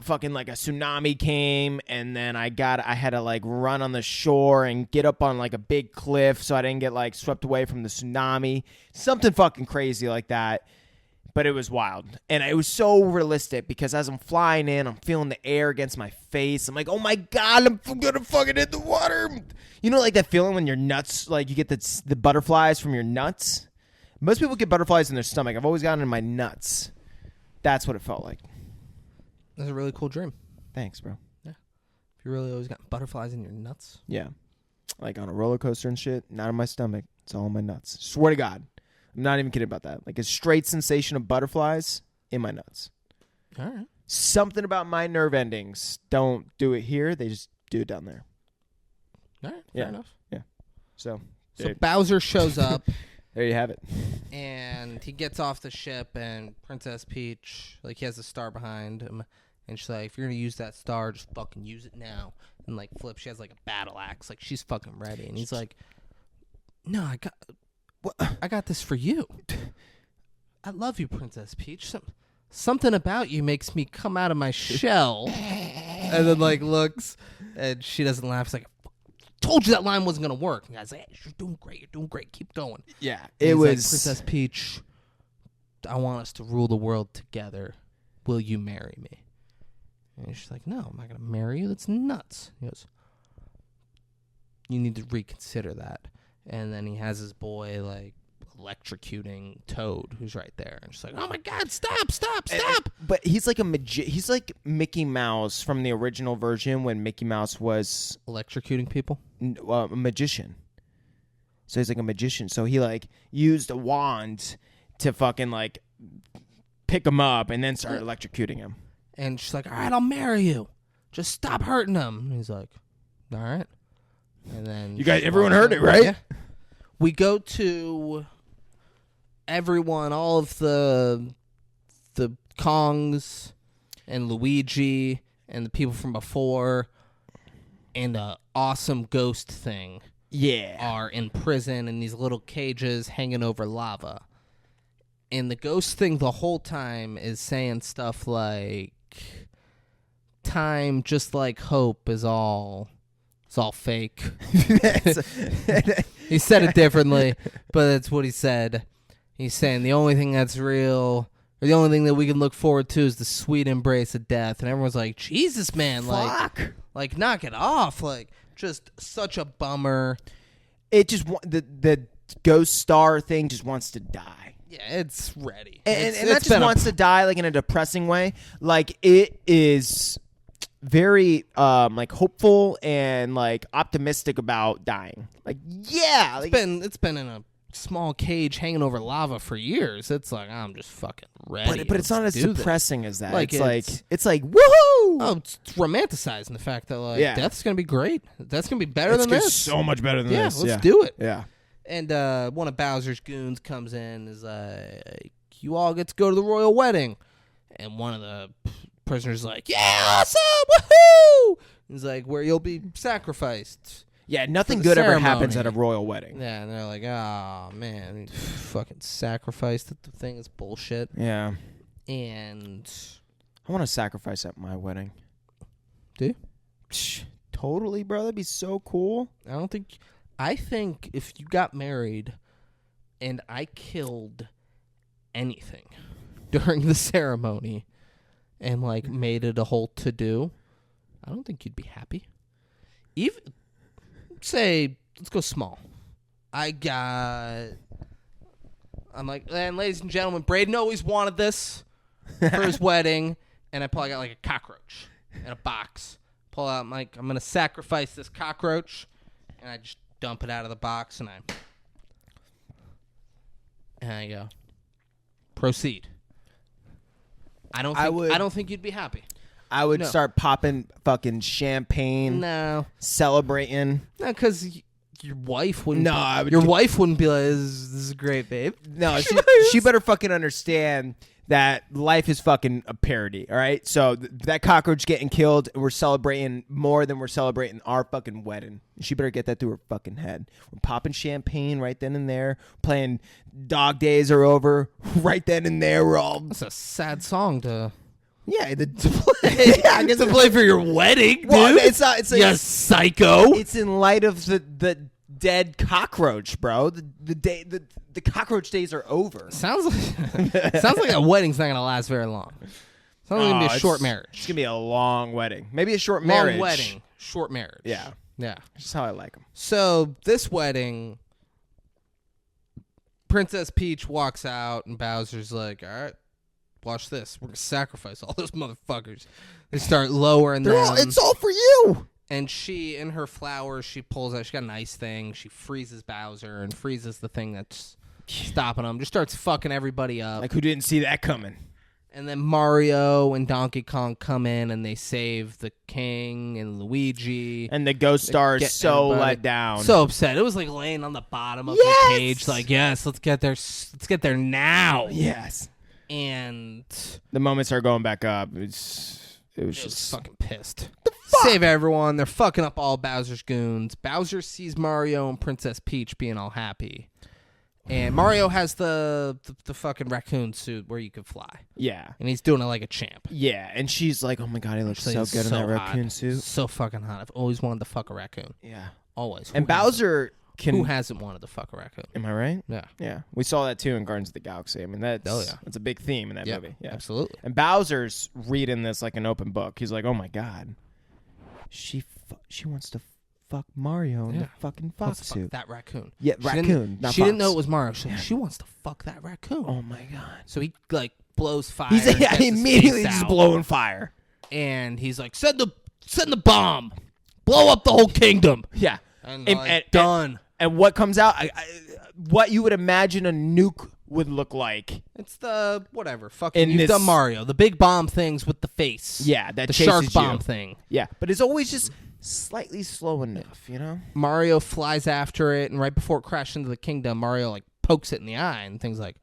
S2: fucking like a tsunami came, and then I had to like run on the shore and get up on like a big cliff so I didn't get like swept away from the tsunami. Something fucking crazy like that. But it was wild. And it was so realistic because as I'm flying in, I'm feeling the air against my face. I'm like, oh my God, I'm gonna fucking hit the water. You know, like that feeling when your nuts, like you get the butterflies from your nuts? Most people get butterflies in their stomach. I've always gotten in my nuts. That's what it felt like.
S1: That's a really cool dream.
S2: Thanks, bro.
S1: Yeah. If you really always got butterflies in your nuts.
S2: Yeah. Like on a roller coaster and shit, not in my stomach. It's all in my nuts. Swear to God. I'm not even kidding about that. Like a straight sensation of butterflies in my nuts.
S1: All right.
S2: Something about my nerve endings. Don't do it here. They just do it down there.
S1: All right. Fair enough.
S2: Yeah. So
S1: Bowser shows up.
S2: There you have it.
S1: And he gets off the ship, and Princess Peach, like, he has a star behind him. And she's like, if you're going to use that star, just fucking use it now. And, like, Flip, she has, like, a battle axe. Like, she's fucking ready. And he's like, no, I got this for you. I love you, Princess Peach. Something about you makes me come out of my shell. And then, like, looks, and she doesn't laugh. It's like, told you that line wasn't going to work. And the guy's like, hey, you're doing great. Keep going.
S2: Yeah.
S1: It was like, Princess Peach, I want us to rule the world together. Will you marry me? And she's like, no, I'm not going to marry you. That's nuts. He goes, you need to reconsider that. And then he has his boy, like, electrocuting Toad, who's right there. And she's like, oh, my God, stop.
S2: But he's like he's like Mickey Mouse from the original version when Mickey Mouse was
S1: electrocuting people?
S2: A magician. So he's like a magician. So he, like, used a wand to fucking, like, pick him up and then start electrocuting him.
S1: And she's like, all right, I'll marry you. Just stop hurting him. And he's like, all right. And then
S2: everyone heard it, right?
S1: Yeah. We go to everyone, all of the Kongs and Luigi and the people from before and the awesome ghost thing.
S2: Yeah.
S1: Are in prison in these little cages hanging over lava. And the ghost thing the whole time is saying stuff like, time, just like hope, is all fake. He said it differently, but that's what he said. He's saying the only thing that's real, or the only thing that we can look forward to, is the sweet embrace of death. And everyone's like, Jesus, man, like knock it off. Like, just such a bummer.
S2: It just, the ghost star thing just wants to die.
S1: Yeah, it's ready.
S2: And that just wants to die, like, in a depressing way. Like, it is very like hopeful and like optimistic about dying. Like, yeah,
S1: it's been in a small cage hanging over lava for years. It's like, I'm just fucking ready.
S2: But it's not as depressing as that.
S1: Like,
S2: it's like woohoo!
S1: Oh, it's romanticizing the fact that, like, death's gonna be great. That's gonna be better than
S2: this.
S1: It's
S2: so much better than this.
S1: Let's do it.
S2: Yeah.
S1: And one of Bowser's goons comes in and is like, you all get to go to the royal wedding. And one of the prisoners is like, yeah, awesome, woohoo! He's like, where you'll be sacrificed.
S2: Yeah, nothing good ever happens at a royal wedding.
S1: Yeah, and they're like, oh, man, fucking sacrificed the thing is bullshit.
S2: Yeah.
S1: And
S2: I want to sacrifice at my wedding.
S1: Do you?
S2: Totally, bro. That'd be so cool.
S1: I think if you got married and I killed anything during the ceremony, and like made it a whole to-do, I don't think you'd be happy. Even say, let's go small. I'm like, and ladies and gentlemen, Braden always wanted this for his wedding, and I probably got like a cockroach in a box. Pull out, I'm like, I'm gonna sacrifice this cockroach, and I just dump it out of the box, and I go, proceed. I don't think you'd be happy.
S2: I would start popping fucking champagne.
S1: No,
S2: celebrating.
S1: no, because your wife wouldn't.
S2: No, I would
S1: your wife wouldn't be like, "This is great, babe."
S2: No, she better fucking understand that life is fucking a parody. All right, so that cockroach getting killed, we're celebrating more than we're celebrating our fucking wedding. She better get that through her fucking head. We're popping champagne right then and there, playing "Dog Days Are Over" right then and there. We're all.
S1: That's a sad song to.
S2: Yeah, to play. Yeah, I guess
S1: to play for your wedding, dude.
S2: Well, it's not. It's
S1: you psycho.
S2: It's in light of the dead cockroach, bro. The cockroach days are over.
S1: Sounds like a wedding's not gonna last very long. Sounds like gonna be a short marriage.
S2: It's gonna be a long wedding. Maybe a short marriage.
S1: Long wedding, short marriage.
S2: Yeah.
S1: That's
S2: just how I like them.
S1: So this wedding, Princess Peach walks out, and Bowser's like, "All right, watch this. We're gonna sacrifice all those motherfuckers." They start lowering them.
S2: It's all for you.
S1: And she, in her flowers, she pulls out. She got a nice thing. She freezes Bowser and freezes the thing that's stopping him. Just starts fucking everybody up.
S2: Like, who didn't see that coming?
S1: And then Mario and Donkey Kong come in and they save the king and Luigi.
S2: And the Ghost Star is so let down.
S1: So upset. It was like laying on the bottom of the cage. Like, yes, let's get there now.
S2: Yes.
S1: And
S2: the moment started going back up, it was just
S1: fucking pissed. Save everyone. They're fucking up all Bowser's goons. Bowser sees Mario and Princess Peach being all happy. And Mario has the fucking raccoon suit where you can fly.
S2: Yeah.
S1: And he's doing it like a champ.
S2: Yeah. And she's like, oh my God, he looks so good in that raccoon suit.
S1: So fucking hot. I've always wanted to fuck a raccoon.
S2: Yeah.
S1: Always.
S2: And Bowser
S1: Who hasn't wanted to fuck a raccoon?
S2: Am I right?
S1: Yeah.
S2: Yeah. We saw that too in Guardians of the Galaxy. I mean, that's a big theme in that movie. Yeah.
S1: Absolutely.
S2: And Bowser's reading this like an open book. He's like, oh my God. She wants to fuck Mario in the fucking fox suit.
S1: That raccoon.
S2: Yeah, raccoon.
S1: She didn't know it was Mario. She wants to fuck that raccoon.
S2: Oh my God.
S1: So he like blows fire.
S2: He's immediately just blowing fire.
S1: And he's like, send the bomb. Blow up the whole kingdom.
S2: Yeah.
S1: And done.
S2: And what comes out, what you would imagine a nuke would look like.
S1: It's the whatever. Fucking you've done Mario. The big bomb things with the face.
S2: Yeah, that
S1: the
S2: chases
S1: shark bomb
S2: you.
S1: thing.
S2: Yeah, but it's always just slightly slow enough, you know?
S1: Mario flies after it, and right before it crashes into the kingdom, Mario like pokes it in the eye, and things like,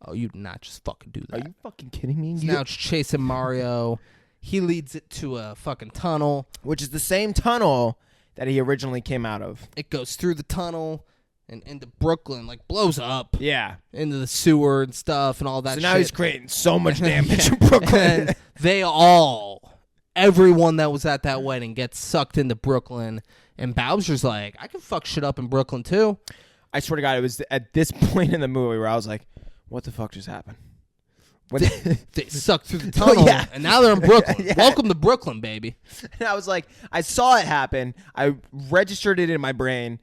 S1: "Oh, you did not just fucking do that."
S2: Are you fucking kidding me?
S1: Now it's chasing Mario. He leads it to a fucking tunnel,
S2: which is the same tunnel that he originally came out of.
S1: It goes through the tunnel and into Brooklyn, like blows up.
S2: Yeah.
S1: Into the sewer and stuff and all that shit.
S2: So now he's creating so much damage in Brooklyn.
S1: And everyone that was at that wedding gets sucked into Brooklyn. And Bowser's like, I can fuck shit up in Brooklyn too.
S2: I swear to God, it was at this point in the movie where I was like, what the fuck just happened?
S1: They sucked through the tunnel, and now they're in Brooklyn. Yeah. Welcome to Brooklyn, baby.
S2: And I was like, I saw it happen. I registered it in my brain.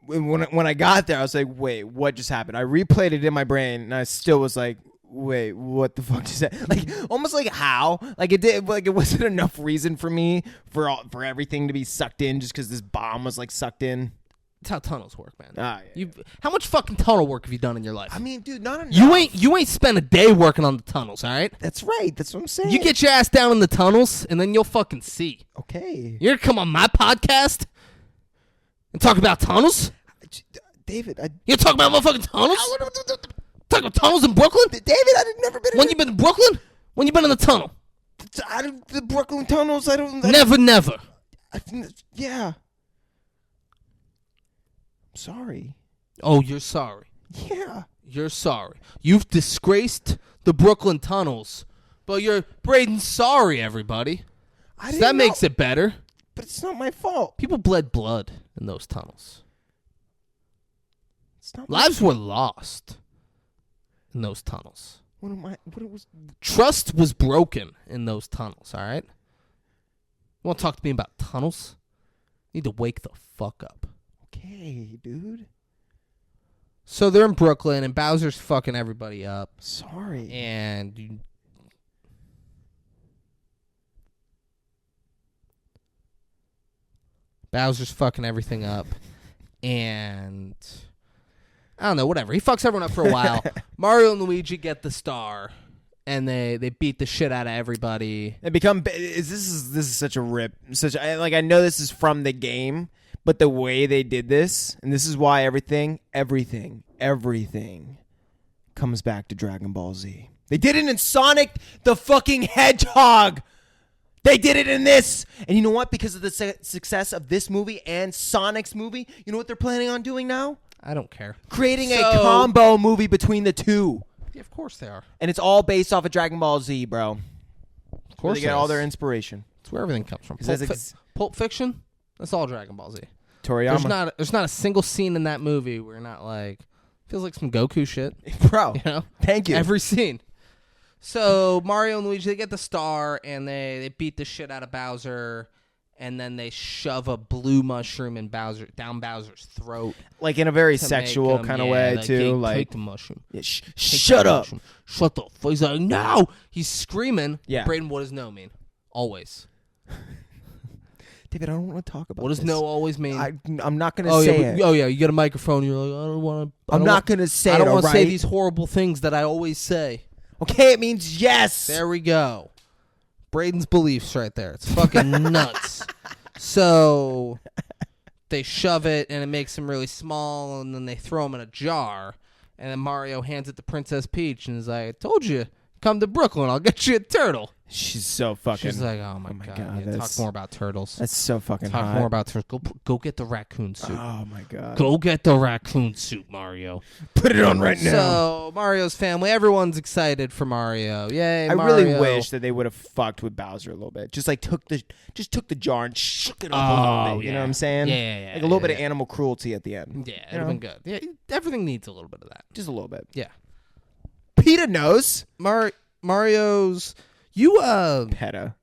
S2: When I got there, I was like, wait, what just happened? I replayed it in my brain, and I still was like, wait, what the fuck just happened? Like, almost like how? Like, it wasn't enough reason for me for everything to be sucked in just because this bomb was, like, sucked in.
S1: That's how tunnels work, man.
S2: Yeah.
S1: How much fucking tunnel work have you done in your life?
S2: I mean, dude, not enough.
S1: You ain't spent a day working on the tunnels, all right?
S2: That's right. That's what I'm saying.
S1: You get your ass down in the tunnels, and then you'll fucking see.
S2: Okay.
S1: You're gonna come on my podcast and talk about tunnels?
S2: David,
S1: you talk about motherfucking tunnels? Talk about tunnels in Brooklyn?
S2: David, I've never been.
S1: When you been to Brooklyn? When you been in the tunnel?
S2: The Brooklyn tunnels.
S1: Never.
S2: Yeah. Sorry.
S1: Oh, you're sorry.
S2: Yeah.
S1: You're sorry. You've disgraced the Brooklyn tunnels. But you're Braden sorry, everybody. So that makes it better.
S2: But it's not my fault.
S1: People bled blood in those tunnels.
S2: It's not
S1: Lives were lost in those tunnels.
S2: What was?
S1: Trust was broken in those tunnels. All right. You want to talk to me about tunnels? You need to wake the fuck up.
S2: Okay, dude.
S1: So they're in Brooklyn, and Bowser's fucking everybody up.
S2: Sorry.
S1: And Bowser's fucking everything up. And I don't know, whatever. He fucks everyone up for a while. Mario and Luigi get the star, and they beat the shit out of everybody.
S2: They become. This is such a rip. I know this is from the game. But the way they did this, and this is why everything comes back to Dragon Ball Z. They did it in Sonic the fucking Hedgehog. They did it in this. And you know what? Because of the success of this movie and Sonic's movie, you know what they're planning on doing now?
S1: I don't care.
S2: Creating a combo movie between the two.
S1: Yeah, of course they are.
S2: And it's all based off of Dragon Ball Z, bro.
S1: Of course
S2: they get all their inspiration.
S1: That's where everything comes from. Pulp Fiction? That's all Dragon Ball Z.
S2: Toriyama.
S1: There's not a single scene in that movie where you're not like, feels like some Goku shit.
S2: Bro,
S1: you know?
S2: Thank you.
S1: Every scene. So Mario and Luigi, they get the star, and they beat the shit out of Bowser, and then they shove a blue mushroom down Bowser's throat.
S2: Like in a very sexual kind of way, too.
S1: Take the mushroom.
S2: Yeah, shut up.
S1: Mushroom. Shut the fuck. He's like, no! He's screaming.
S2: Yeah.
S1: Braden, what does no mean? Always.
S2: David, I don't want to talk about
S1: What does
S2: this.
S1: no always mean?
S2: I'm not going to say it.
S1: Oh, yeah, you get a microphone, you're like, I don't want to.
S2: I'm not going to say it,
S1: I don't want to
S2: right?
S1: say these horrible things that I always say.
S2: Okay, it means yes.
S1: There we go. Braden's beliefs right there. It's fucking nuts. So they shove it, and it makes him really small, and then they throw him in a jar, and then Mario hands it to Princess Peach, and is like, I told you, come to Brooklyn, I'll get you a turtle.
S2: She's so fucking...
S1: She's like, oh my God. Yeah, talk more about turtles.
S2: That's so fucking
S1: Talk
S2: hot.
S1: more about turtles. Go get the raccoon suit.
S2: Oh my God.
S1: Go get the raccoon suit, Mario.
S2: Put it on right now.
S1: So, Mario's family, everyone's excited for Mario. Yay,
S2: I
S1: Mario.
S2: really wish that they would have fucked with Bowser a little bit. Just like took the jar and shook it up a little bit. You know what I'm saying?
S1: Yeah.
S2: Like a little bit of animal cruelty at the end.
S1: Yeah, it'd have been good. Yeah, everything needs a little bit of that.
S2: Just a little bit.
S1: Yeah.
S2: PETA knows.
S1: Mario's...
S2: PETA.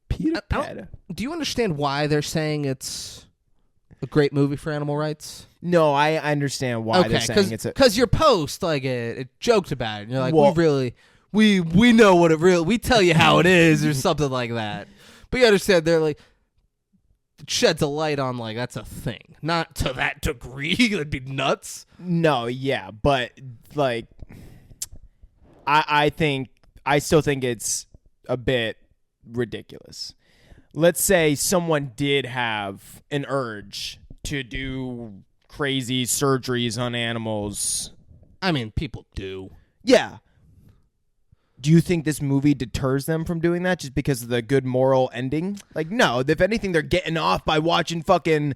S2: PETA.
S1: Do you understand why they're saying it's a great movie for animal rights?
S2: No, I understand why they're saying it's a...
S1: Because your post, like, it joked about it. And you're like,
S2: Well,
S1: we know what it really... We tell you how it is or something like that. But you understand, they're like... It sheds a light on, like, that's a thing. Not to that degree. That'd be nuts.
S2: No, yeah, but, like... I still think it's a bit ridiculous. Let's say someone did have an urge to do crazy surgeries on animals.
S1: I mean, people do.
S2: Yeah. Do you think this movie deters them from doing that just because of the good moral ending? Like, no. If anything, they're getting off by watching fucking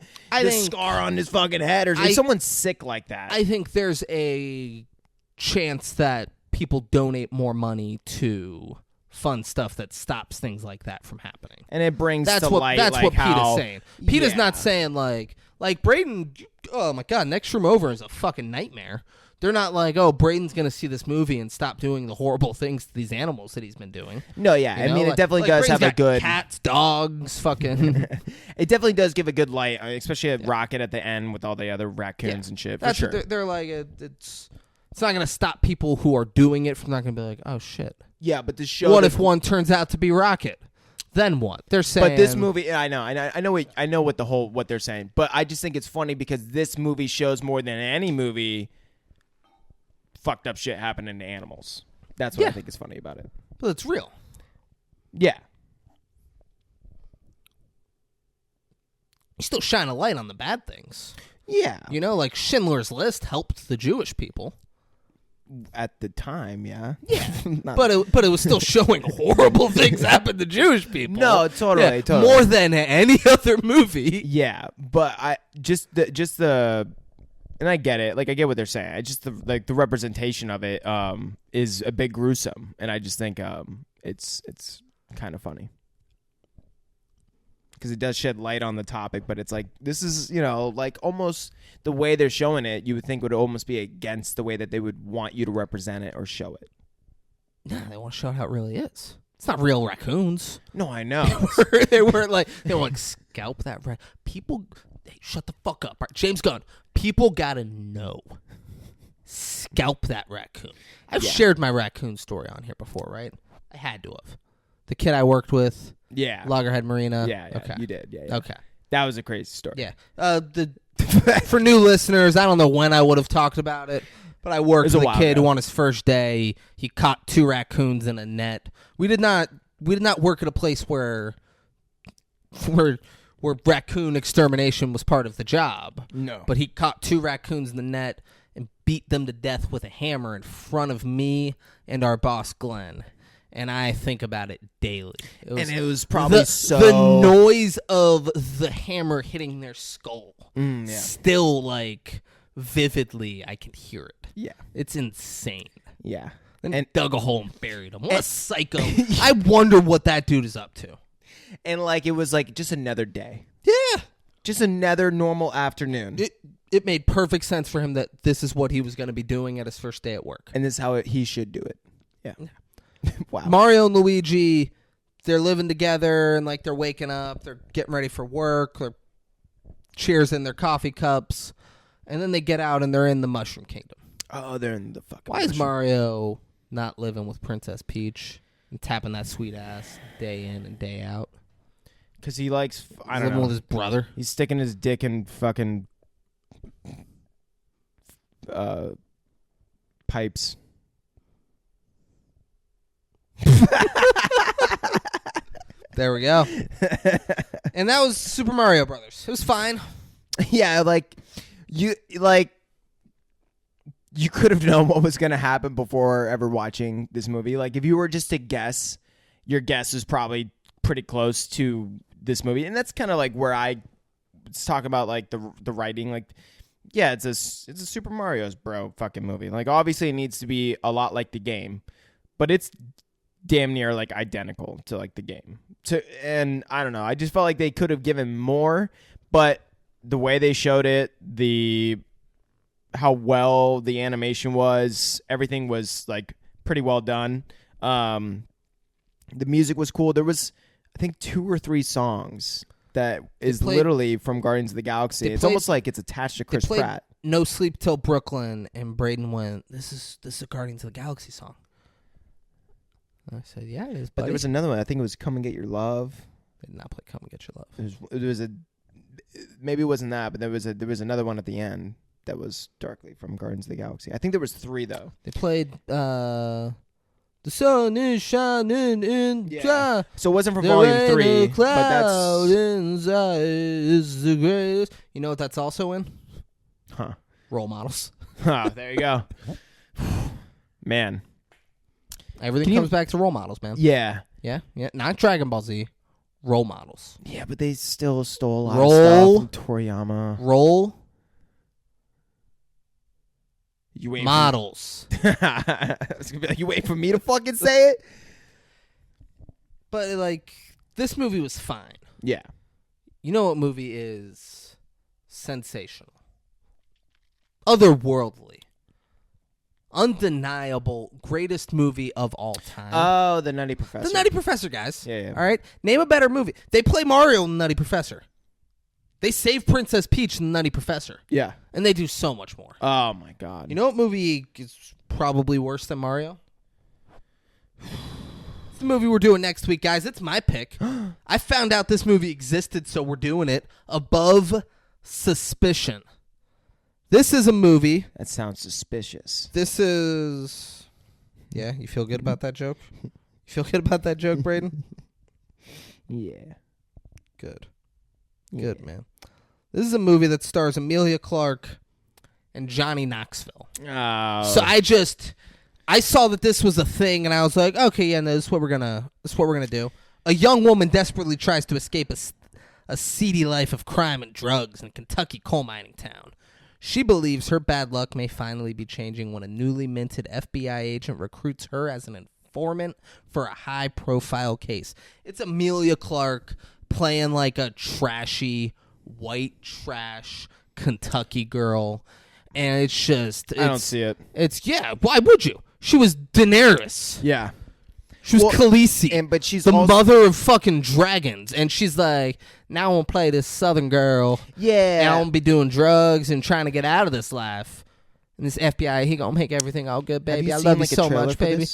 S2: scar on his fucking head or someone's sick like that.
S1: I think there's a chance that people donate more money to fund stuff that stops things like that from happening.
S2: And it brings
S1: that's
S2: to
S1: what,
S2: light
S1: That's
S2: like
S1: what
S2: how,
S1: PETA's saying. PETA's not saying like Braden, oh my God, Next Room Over is a fucking nightmare. They're not like, oh, Braden's going to see this movie and stop doing the horrible things to these animals that he's been doing.
S2: No, yeah.
S1: You know?
S2: I mean, it definitely does
S1: Braden's
S2: have a good...
S1: cats, dogs, fucking...
S2: It definitely does give a good light, especially a Rocket at the end with all the other raccoons and shit, for
S1: That's
S2: sure.
S1: They're like, it's not going to stop people who are doing it from not going to be like, oh, shit.
S2: Yeah, but the show...
S1: What if one turns out to be Rocket? Then what? They're saying...
S2: But this movie... I know what they're saying, but I just think it's funny because this movie shows more than any movie fucked up shit happening to animals. That's what I think is funny about it.
S1: But it's real.
S2: Yeah.
S1: You still shine a light on the bad things.
S2: Yeah.
S1: You know, like Schindler's List helped the Jewish people.
S2: At the time, yeah.
S1: Yeah. but it was still showing horrible things happen to Jewish people.
S2: No, totally.
S1: More than any other movie.
S2: Yeah, but I just the and I get it. Like I get what they're saying. I just the representation of it is a bit gruesome, and I just think it's kind of funny. because it does shed light on the topic, but it's like, this is, like almost the way they're showing it, you would think would almost be against the way that they would want you to represent it or show it.
S1: No, they want to show it how it really is. It's not real raccoons.
S2: No, I know.
S1: They weren't like scalp that raccoon. People, hey, shut the fuck up. Right? James Gunn, people gotta know. Scalp that raccoon. I've shared my raccoon story on here before, right? I had to have. The kid I worked with.
S2: Yeah.
S1: Loggerhead Marina.
S2: Yeah,
S1: okay.
S2: You did. Yeah.
S1: Okay.
S2: That was a crazy story.
S1: Yeah. For new listeners, I don't know when I would have talked about it, but I worked with a kid who on his first day, he caught 2 raccoons in a net. We did not work at a place where raccoon extermination was part of the job.
S2: No.
S1: But he caught 2 raccoons in the net and beat them to death with a hammer in front of me and our boss, Glenn. And I think about it daily.
S2: It was probably
S1: the noise of the hammer hitting their skull. Still, like, vividly, I can hear it.
S2: Yeah.
S1: It's insane.
S2: Yeah.
S1: And dug a hole and buried him. What a psycho. I wonder what that dude is up to.
S2: And, like, it was, like, just another day.
S1: Yeah.
S2: Just another normal afternoon.
S1: It made perfect sense for him that this is what he was going to be doing at his first day at work.
S2: And this is how he should do it. Yeah. Wow.
S1: Mario and Luigi, they're living together and, like, they're waking up. They're getting ready for work. They're cheersing their coffee cups. And then they get out and they're in the Mushroom Kingdom.
S2: Oh, they're in the fucking
S1: Why is Mario not living with Princess Peach and tapping that sweet ass day in and day out?
S2: Because he likes, I don't know.
S1: Living with his brother.
S2: He's sticking his dick in fucking pipes.
S1: There we go. And that was Super Mario Brothers. It was fine.
S2: Yeah, you could have known what was going to happen before ever watching this movie. Like, if you were just to guess, your guess is probably pretty close to this movie. And that's kind of like where I talk about, like, the writing. Like, yeah, it's a Super Mario's fucking movie. Like, obviously it needs to be a lot like the game, but it's damn near, like, identical to, like, the game. And I don't know. I just felt like they could have given more, but the way they showed it, how well the animation was, everything was, like, pretty well done. The music was cool. There was, I think, 2 or 3 songs that is literally from Guardians of the Galaxy. It's almost like it's attached to Chris Pratt.
S1: No Sleep Till Brooklyn, and Braden went, this is a Guardians of the Galaxy song. And I said, yeah, it is, buddy.
S2: But there was another one. I think it was Come and Get Your Love.
S1: They did not play Come and Get Your Love.
S2: It was maybe it wasn't that, but there was another one at the end that was directly from Guardians of the Galaxy. I think there was 3 though.
S1: They played The Sun is Shining in the
S2: So it wasn't from Volume 3, but that's
S1: inside is the greatest. You know what that's also in? Role Models.
S2: Oh, there you go. Man.
S1: Everything comes back to Role Models, man.
S2: Yeah.
S1: Yeah. Not Dragon Ball Z. Role Models.
S2: Yeah, but they still stole a lot of stuff from Toriyama.
S1: Role
S2: Models. You wait for me to fucking say it?
S1: But, like, this movie was fine.
S2: Yeah.
S1: You know what movie is sensational? Otherworldly. Undeniable. Greatest movie of all time.
S2: Oh, The Nutty Professor.
S1: The Nutty Professor, guys.
S2: Yeah.
S1: All right? Name a better movie. They play Mario in The Nutty Professor. They save Princess Peach in The Nutty Professor.
S2: Yeah.
S1: And they do so much more.
S2: Oh, my God.
S1: You know what movie is probably worse than Mario? It's the movie we're doing next week, guys. It's my pick. I found out this movie existed, so we're doing it. Above Suspicion. This is a movie.
S2: That sounds suspicious.
S1: This is... Yeah, you feel good about that joke? You feel good about that joke, Braden?
S2: Yeah.
S1: Good. Good, man. This is a movie that stars Emilia Clarke and Johnny Knoxville.
S2: Oh.
S1: So I saw that this was a thing, and I was like, okay, yeah, no, this is what we're gonna do. A young woman desperately tries to escape a seedy life of crime and drugs in Kentucky coal mining town. She believes her bad luck may finally be changing when a newly minted FBI agent recruits her as an informant for a high-profile case. It's Emilia Clarke playing like a trashy white trash Kentucky girl, and it's just
S2: I don't see it.
S1: It's why would you? She was Daenerys.
S2: Yeah.
S1: She was Khaleesi,
S2: but she's
S1: the
S2: also,
S1: mother of fucking dragons, and she's like, now I'm gonna play this Southern girl.
S2: Yeah,
S1: and I'm gonna be doing drugs and trying to get out of this life. And this FBI, he gonna make everything all good, baby. I love you so much, baby.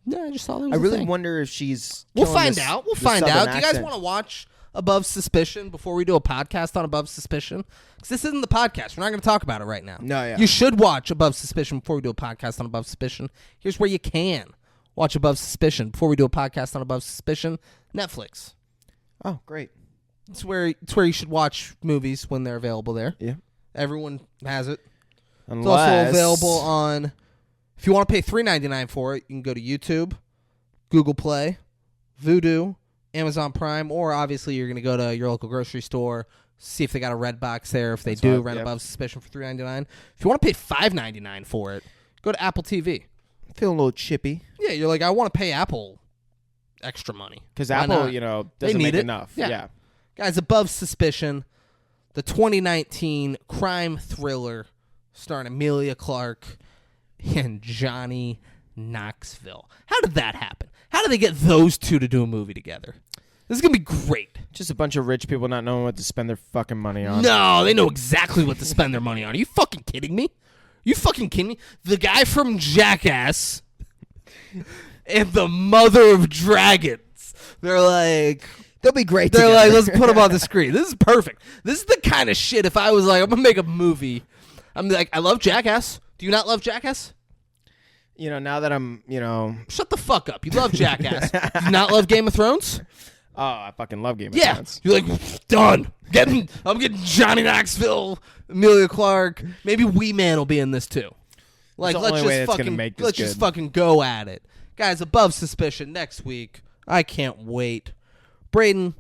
S1: No, I just saw that.
S2: I really wonder if she's.
S1: We'll find out. We'll find out. Do you guys want to watch Above Suspicion before we do a podcast on Above Suspicion? Because this isn't the podcast. We're not going to talk about it right now.
S2: No, yeah.
S1: You should watch Above Suspicion before we do a podcast on Above Suspicion. Here's where you can watch Above Suspicion before we do a podcast on Above Suspicion. Netflix.
S2: Oh, great.
S1: It's where you should watch movies when they're available there.
S2: Yeah.
S1: Everyone has it.
S2: Unless...
S1: It's also available on... If you want to pay $3.99 for it, you can go to YouTube, Google Play, Vudu, Amazon Prime, or obviously you're going to go to your local grocery store, see if they got a Redbox there. If they do, rent Above Suspicion for $3.99. If you want to pay $5.99 for it, go to Apple TV.
S2: Feeling a little chippy.
S1: Yeah, you're like, I want to pay Apple extra money.
S2: Because Apple, doesn't make enough. Yeah.
S1: Guys, Above Suspicion, the 2019 crime thriller starring Emilia Clarke and Johnny Knoxville. How did that happen? How did they get those two to do a movie together? This is going to be great.
S2: Just a bunch of rich people not knowing what to spend their fucking money on.
S1: No, they know exactly what to spend their money on. Are you fucking kidding me? You fucking kidding me? The guy from Jackass and the mother of dragons. They're like...
S2: They'll be great
S1: They're
S2: together.
S1: like, let's put them on the screen. This is perfect. This is the kind of shit if I was like, I'm going to make a movie. I'm like, I love Jackass. Do you not love Jackass?
S2: Now that I'm,
S1: Shut the fuck up. You love Jackass. Do you not love Game of Thrones?
S2: Oh, I fucking love Game of Thrones.
S1: You're like, done. I'm getting Johnny Knoxville, Emilia Clarke. Maybe Wee Man will be in this too. Like, let's just fucking go at it. Guys, Above Suspicion next week. I can't wait. Braden,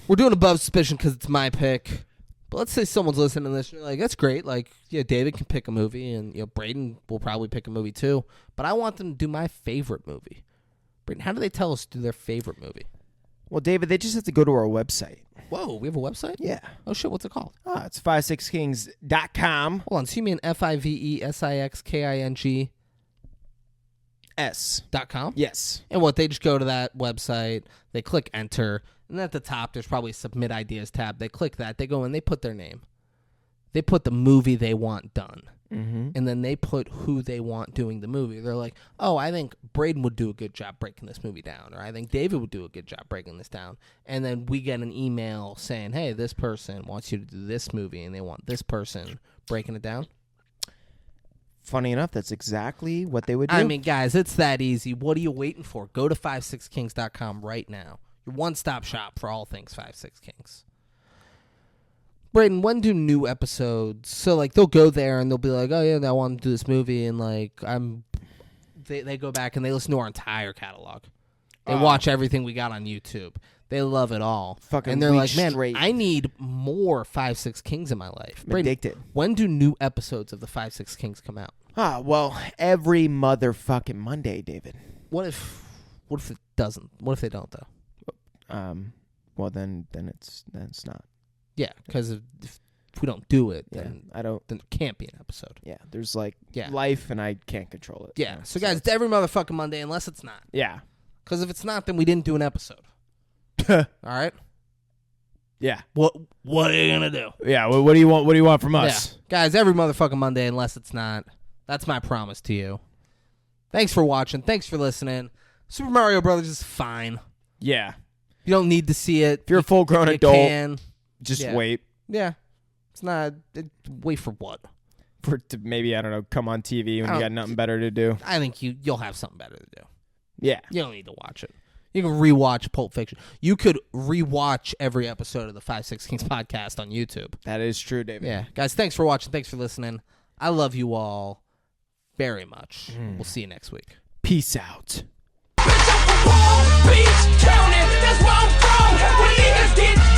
S1: we're doing Above Suspicion because it's my pick. But let's say someone's listening to this and you're like, that's great. Like, David can pick a movie and, Braden will probably pick a movie too. But I want them to do my favorite movie. Braden, how do they tell us to do their favorite movie?
S2: Well, David, they just have to go to our website.
S1: Whoa, we have a website?
S2: Yeah.
S1: Oh, shit, what's it called?
S2: It's 56kings.com.
S1: Hold on, so you mean FIVESIXKING
S2: S.com? Yes.
S1: And what, they just go to that website, they click enter, and at the top there's probably a submit ideas tab. They click that, they go in, they put their name. They put the movie they want done. Mm-hmm. And then they put who they want doing the movie. They're like, oh, I think Braden would do a good job breaking this movie down, or I think David would do a good job breaking this down. And then we get an email saying, hey, this person wants you to do this movie, and they want this person breaking it down.
S2: Funny enough, that's exactly what they would do.
S1: I mean, guys, it's that easy. What are you waiting for? Go to 56kings.com right now. Your one-stop shop for all things 56 Kings. Braden, when do new episodes? So, like, they'll go there and they'll be like, oh, yeah, I want to do this movie. And, like, they go back and they listen to our entire catalog. They watch everything we got on YouTube. They love it all. And they're like, man, I need more 56 Kings in my life. Braden,
S2: addicted.
S1: When do new episodes of the 56 Kings come out?
S2: Well, every motherfucking Monday, David.
S1: What if it doesn't? What if they don't, though?
S2: Well, then it's not.
S1: Yeah, because if we don't do it, then
S2: then
S1: it can't be an episode.
S2: Yeah, there's life, and I can't control it.
S1: Yeah, so guys, it's every motherfucking Monday unless it's not.
S2: Yeah,
S1: because if it's not, then we didn't do an episode. All right.
S2: Yeah.
S1: What are you gonna do?
S2: Yeah. What do you want? What do you want from us,
S1: guys? Every motherfucking Monday unless it's not. That's my promise to you. Thanks for watching. Thanks for listening. Super Mario Brothers is fine.
S2: Yeah.
S1: You don't need to see it.
S2: If you're a full-grown adult,
S1: can.
S2: Just wait.
S1: Yeah. It's not... wait for what?
S2: For to maybe, I don't know, come on TV when you got nothing better to do.
S1: I think you'll have something better to do.
S2: Yeah.
S1: You don't need to watch it. You can rewatch Pulp Fiction. You could rewatch every episode of the 56 Kings podcast on YouTube.
S2: That is true, David.
S1: Yeah. Guys, thanks for watching. Thanks for listening. I love you all very much. We'll see you next week.
S2: Peace out.
S3: Bitch, I'm from Palm Beach County. That's where I'm from. When niggas get